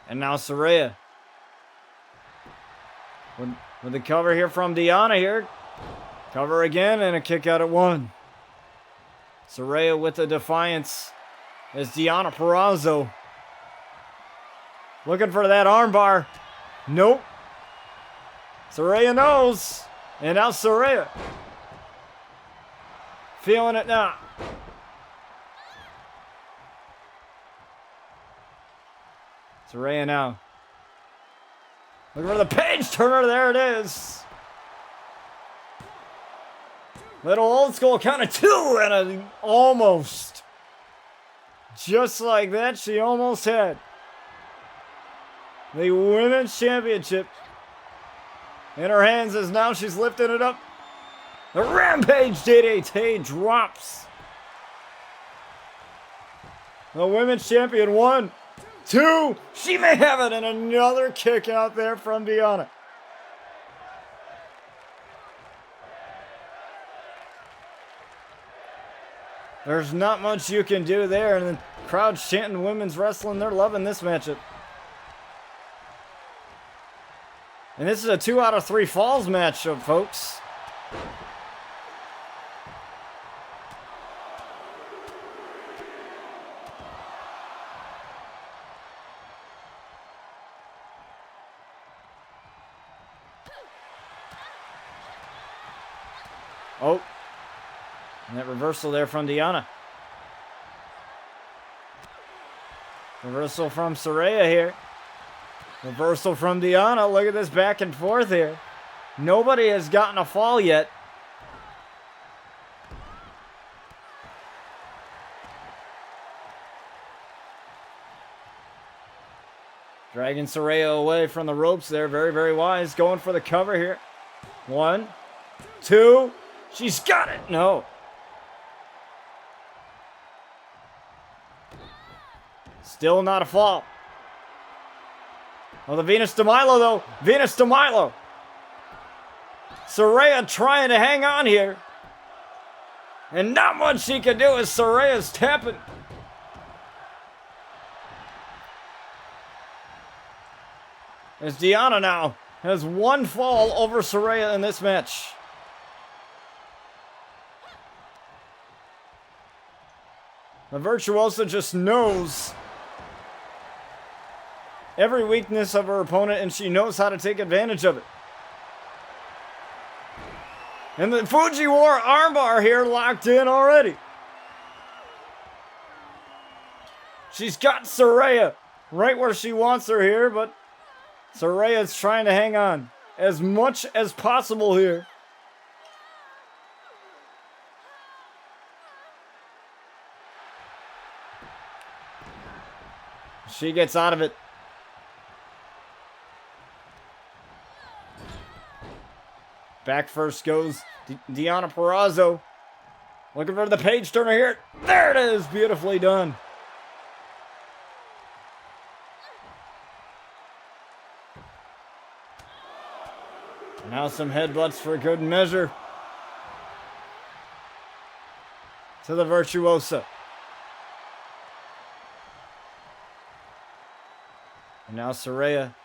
And now Saraya. With the cover here from Deanna here. Cover again and a kick out at 1. Saraya with the defiance as Deanna Purrazzo looking for that armbar. Nope. Saraya knows. And now Saraya feeling it now. Saraya now. Looking for the page turner. There it is. Little old school count of 2 and a almost. Just like that, she almost had the Women's Championship in her hands as now she's lifting it up. The Rampage DDT drops the Women's Champion. 1, 2. She may have it, and another kick out there from Deanna. There's not much you can do there, and the crowd's chanting women's wrestling. They're loving this matchup. And this is a 2 out of 3 falls matchup, folks. Oh. And that reversal there from Deanna. Reversal from Saraya here. Reversal from Deanna. Look at this back and forth here. Nobody has gotten a fall yet. Dragging Saraya away from the ropes there. Very, very wise. Going for the cover here. 1, 2. She's got it. No. Still not a fall. Oh, the Venus de Milo, though. Venus de Milo. Saraya trying to hang on here. And not much she can do as Saraya's tapping. As Deanna now has one fall over Saraya in this match. The Virtuosa just knows every weakness of her opponent, and she knows how to take advantage of it. And the Fujiwara armbar here locked in already. She's got Saraya right where she wants her here, but Saraya's trying to hang on as much as possible here. She gets out of it. Back first goes Deanna Purrazzo. Looking for the page turner here. There it is. Beautifully done. Now some headbutts for good measure. To the Virtuosa. And now Saraya.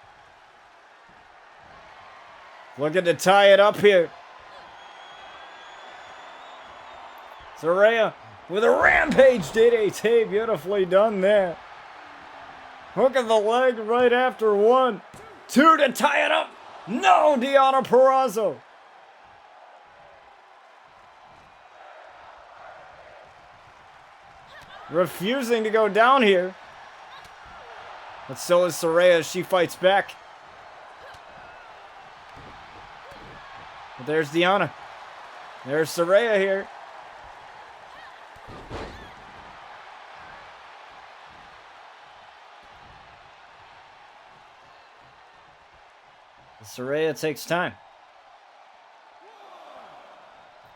Looking to tie it up here. Saraya with a rampage DDT. Beautifully done there. Hook of the leg right after 1, 2 to tie it up. No, Deanna Purrazzo. Refusing to go down here. But so is Saraya as she fights back. But there's Deanna. There's Saraya here. Saraya takes time.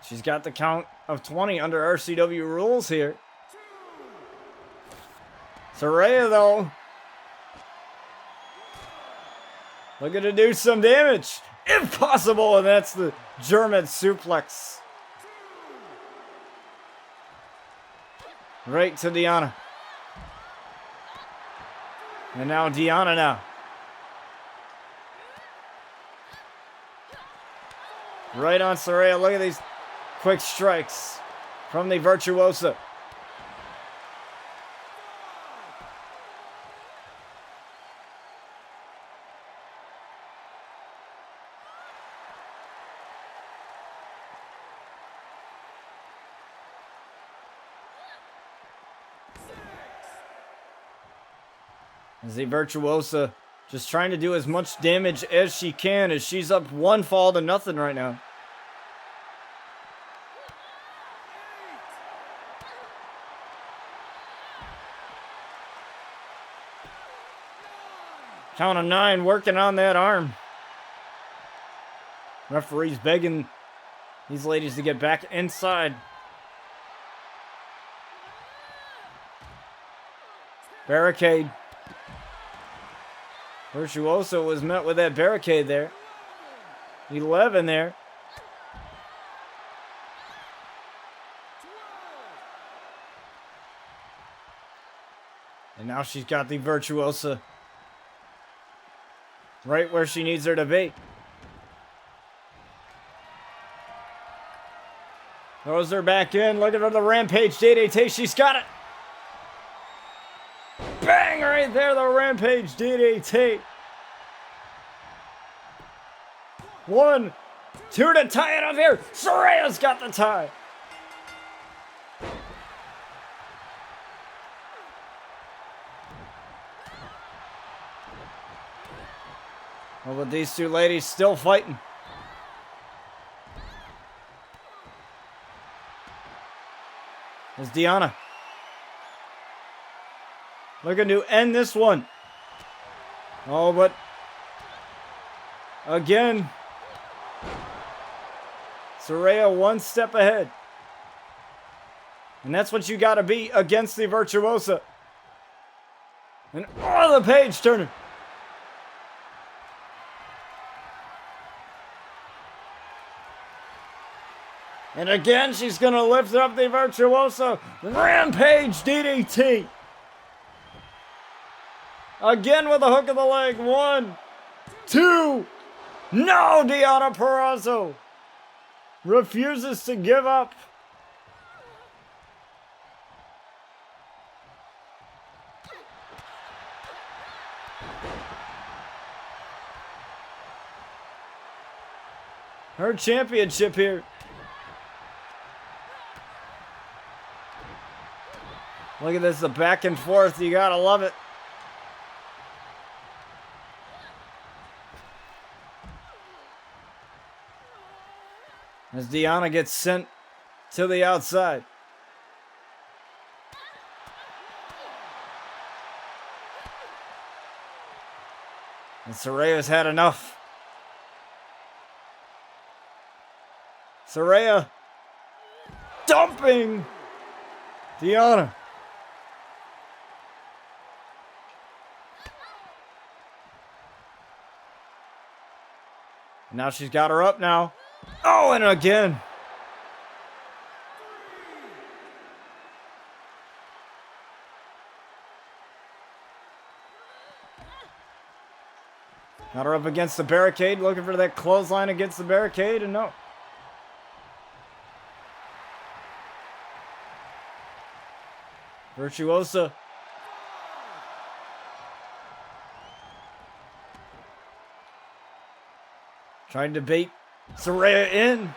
She's got the count of 20 under RCW rules here. Saraya, though, looking to do some damage, if possible, and that's the German suplex. Right to Deanna. And now Deanna now. Right on Saraya. Look at these quick strikes from the Virtuosa. As the Virtuosa just trying to do as much damage as she can, as she's up 1 fall to nothing right now. Count of 9, working on that arm. Referee's begging these ladies to get back inside. Barricade. Virtuoso was met with that barricade there. 11 there. And now she's got the Virtuosa right where she needs her to be. Throws her back in. Looking for the Rampage DDT. She's got it. Bang! Right there, the Rampage DDT. 1, 2 to tie it up here. Saraya's got the tie. Oh, but these two ladies still fighting. There's Deanna. Looking to end this one. Oh, but again, Saraya one step ahead. And that's what you got to be against the Virtuosa. And oh, the page turner. And again, she's going to lift up the Virtuosa. Rampage DDT. Again with a hook of the leg. 1, 2. No, Deanna Purrazzo refuses to give up. Her championship here. Look at this, the back and forth. You gotta love it. As Deanna gets sent to the outside. And Saraya's had enough. Saraya dumping Deanna. Now she's got her up now. Oh, and again. Got her up against the barricade, looking for that clothesline against the barricade, and no. Virtuosa. Trying to bait Saraya in.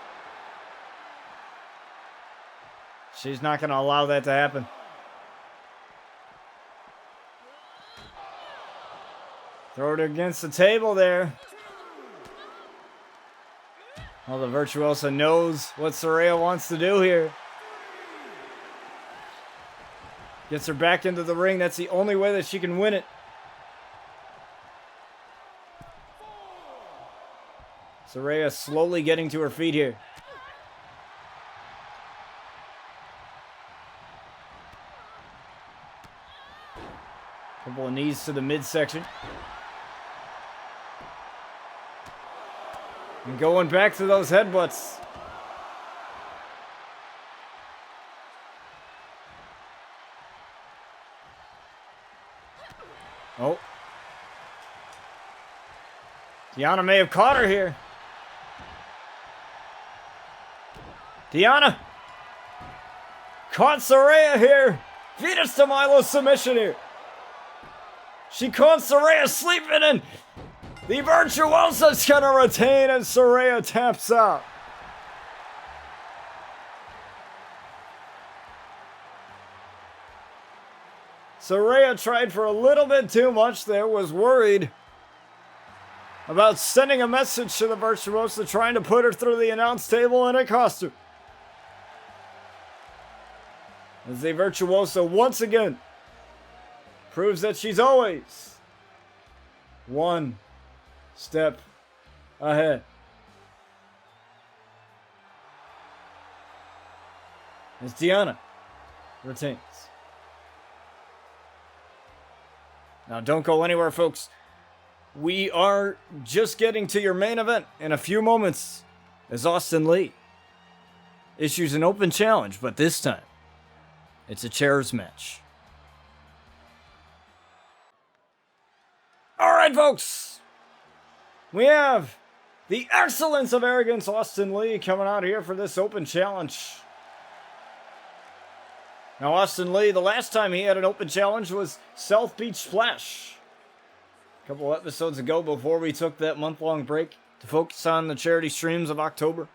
She's not going to allow that to happen. Throw it against the table there. Well, the Virtuosa knows what Saraya wants to do here. Gets her back into the ring. That's the only way that she can win it. Saraya slowly getting to her feet here. Couple of knees to the midsection. And going back to those headbutts. Oh. Deanna may have caught her here. Deanna caught Saraya here. Venus de Milo submission here. She caught Saraya sleeping, and the Virtuosa's gonna retain, and Saraya taps out. Saraya tried for a little bit too much there, was worried about sending a message to the Virtuosa, trying to put her through the announce table, and it cost her. As the Virtuosa once again proves that she's always one step ahead. As Deanna retains. Now don't go anywhere, folks. We are just getting to your main event in a few moments as Austin Lee issues an open challenge, but this time it's a chairs match. All right, folks. We have the Excellence of Arrogance Austin Lee coming out here for this open challenge. Now, Austin Lee, the last time he had an open challenge was South Beach Splash. A couple episodes ago before we took that month-long break to focus on the charity streams of October.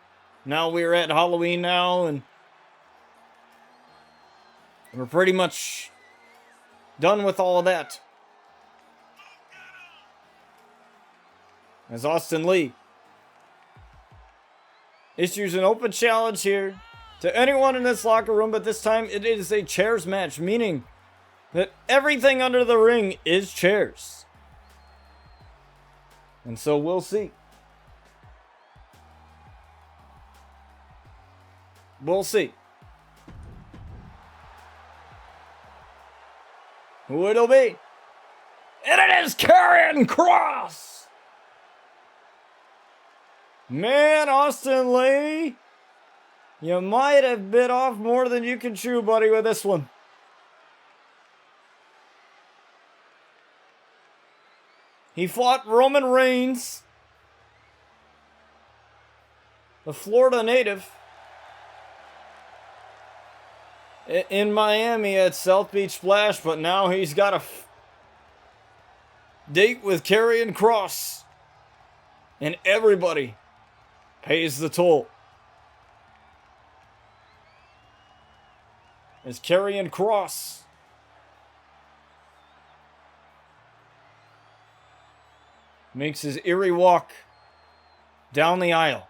Now we're at Halloween now, and we're pretty much done with all of that. As Austin Lee issues an open challenge here to anyone in this locker room, but this time it is a chairs match, meaning that everything under the ring is chairs. And so we'll see. We'll see who it'll be. And it is Karrion Kross! Man, Austin Lee, you might have bit off more than you can chew, buddy, with this one. He fought Roman Reigns, the Florida native, in Miami at South Beach Splash, but now he's got a date with Karrion Kross, and everybody pays the toll. As Karrion Kross makes his eerie walk down the aisle.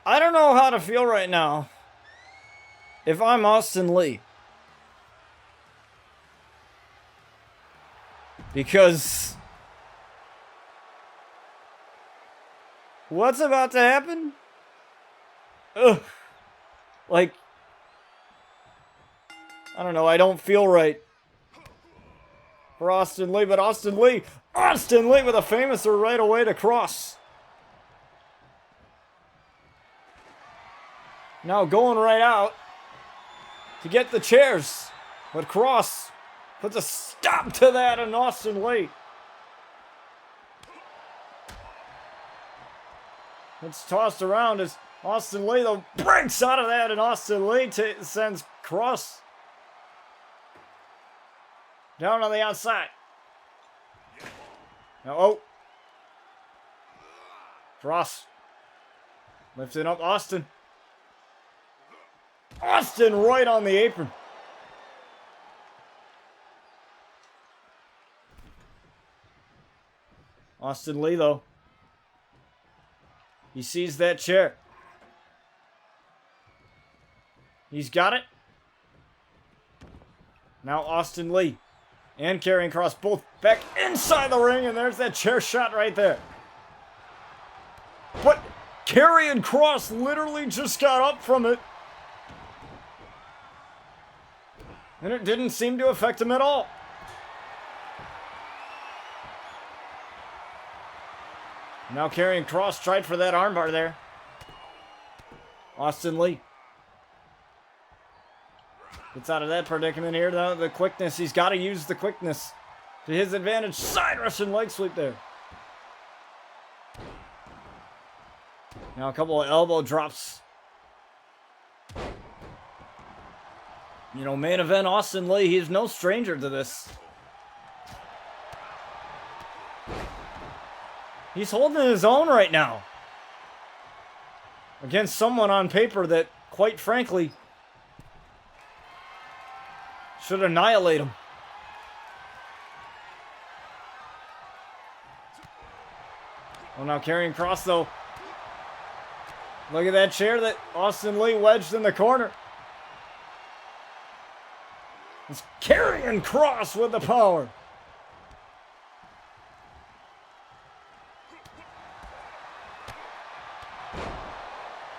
I don't know how to feel right now if I'm Austin Lee. Because what's about to happen? Ugh. Like, I don't know, I don't feel right for Austin Lee, but Austin Lee with a famouser right away to Kross. Now going right out to get the chairs, but Kross puts a stop to that in Austin Lee. It's tossed around as Austin Lee, though, breaks out of that, and Austin Lee sends Kross down on the outside. Now, Kross lifting up Austin. Austin right on the apron. Austin Lee, though, he sees that chair. He's got it. Now Austin Lee and Karrion Kross both back inside the ring, and there's that chair shot right there. But Karrion Kross literally just got up from it, and it didn't seem to affect him at all. Now Karrion Kross tried for that armbar there. Austin Lee gets out of that predicament here. The quickness, he's got to use the quickness to his advantage. Side Russian leg sweep there. Now a couple of elbow drops. You know, main event Austin Lee, he's no stranger to this. He's holding his own right now against someone on paper that, quite frankly, should annihilate him. Well, now Karrion Kross, though. Look at that chair that Austin Lee wedged in the corner. It's Karrion Kross with the power.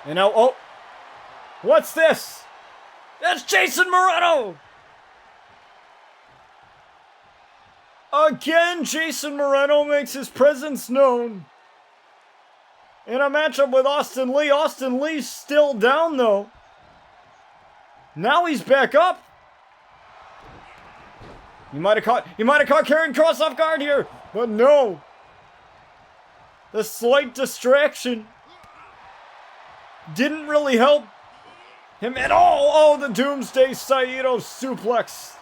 And now, what's this? That's Jason Moreno! Again, Jason Moreno makes his presence known in a matchup with Austin Lee. Austin Lee's still down, though. Now he's back up. He might have caught Karrion Kross off guard here, but no. The slight distraction didn't really help him at all. Oh, the Doomsday Saito suplex.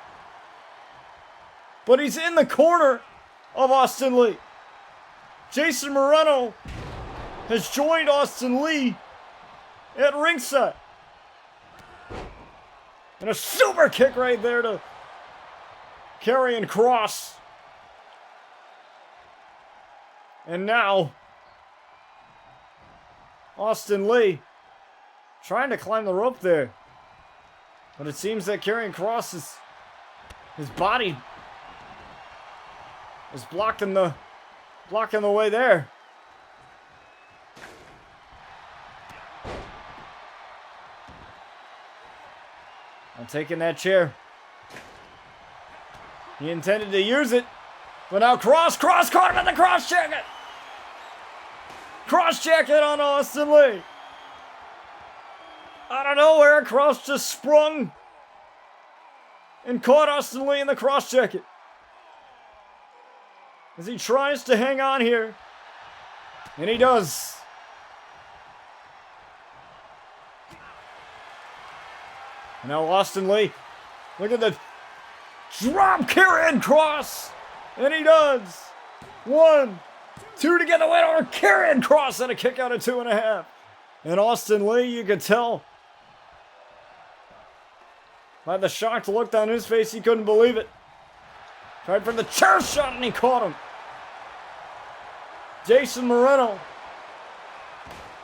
But he's in the corner. of Austin Lee. Jason Moreno has joined Austin Lee at ringside. And a super kick right there to Karrion Kross. And now, Austin Lee trying to climb the rope there. But it seems that Karrion Kross his body is blocking the way there. I'm taking that chair. He intended to use it, but now Kross caught him in the cross jacket. Cross jacket on Austin Lee. Out of nowhere, Kross just sprung and caught Austin Lee in the cross jacket as he tries to hang on here, and he does. And now Austin Lee, look at the drop Karrion Kross, and he does. 1, 2 to get the win over Karrion Kross and a kick out of 2.5. And Austin Lee, you could tell by the shocked look on his face, he couldn't believe it. Tried for the chair shot and he caught him. Jason Moreno,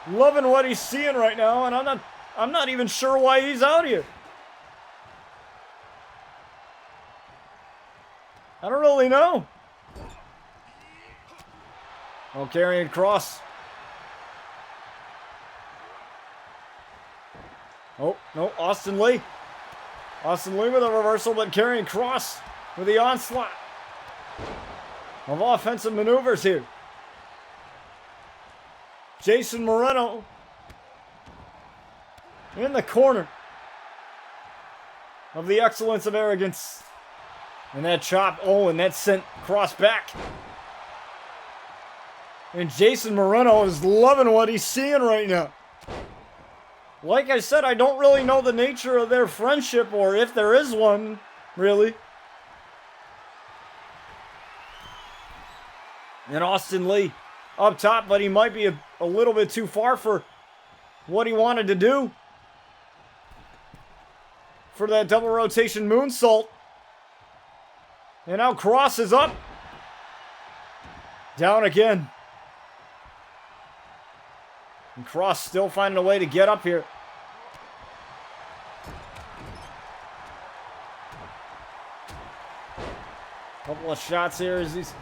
loving what he's seeing right now, and I'm not even sure why he's out here. I don't really know. Oh, Karrion Kross. Oh, no, Austin Lee. Austin Lee with a reversal, but Karrion Kross with the onslaught of offensive maneuvers here. Jason Moreno in the corner of the excellence of arrogance. And that chop, and that sent Kross back. And Jason Moreno is loving what he's seeing right now. Like I said, I don't really know the nature of their friendship, or if there is one, really. And Austin Lee up top, but he might be a little bit too far for what he wanted to do. For that double rotation moonsault. And now Kross is up. Down again. And Kross still finding a way to get up here. Couple of shots here as he's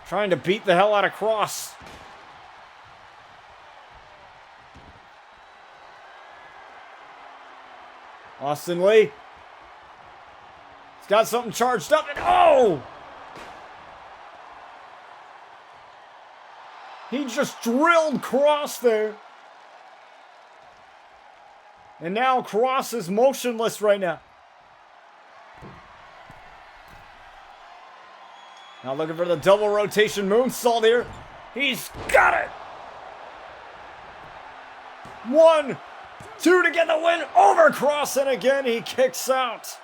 trying to beat the hell out of Kross. Austin Lee. He's got something charged up and he just drilled Kross there. And now Kross is motionless right now. Now looking for the double rotation moonsault here. He's got it. 1, 2 to get the win over Kross, and again he kicks out.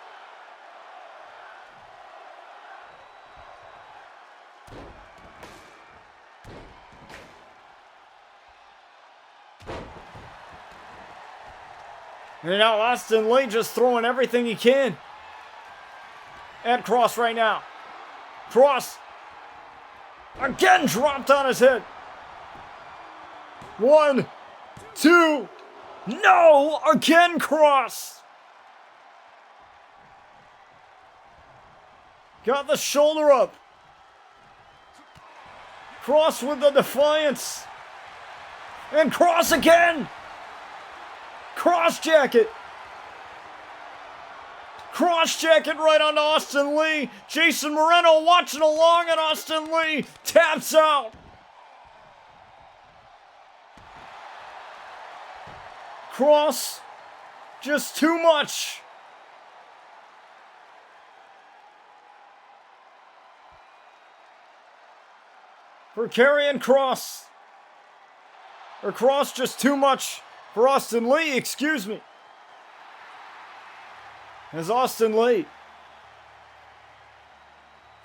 And now Austin Lee just throwing everything he can at Kross right now. Kross again dropped on his head. 1, 2, no! Again Kross. Got the shoulder up. Kross with the defiance. And Kross again. Cross jacket. Cross jacket right onto Austin Lee. Jason Moreno watching along, and Austin Lee taps out. Kross, just too much. For Karrion Kross. Or Kross just too much for Austin Lee, excuse me. As Austin Lee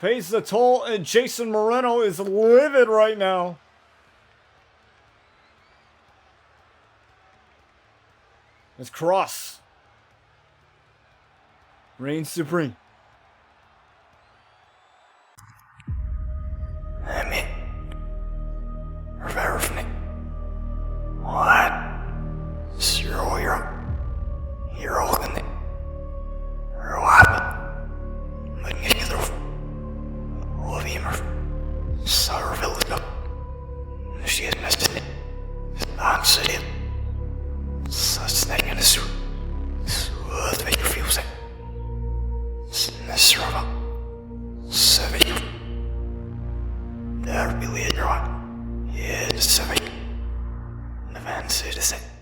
pays the toll, and Jason Moreno is livid right now. It's Cross reigns supreme. Amen. Verifne. What? Zero hero kani. Rabat. Magigilov. Ovimer. Sarvilga. She is missed it. Answer it. Such thing in a suit. What make you feel sick? Miserable. Seven. There really is your one. Yeah, just seven. The van said the same.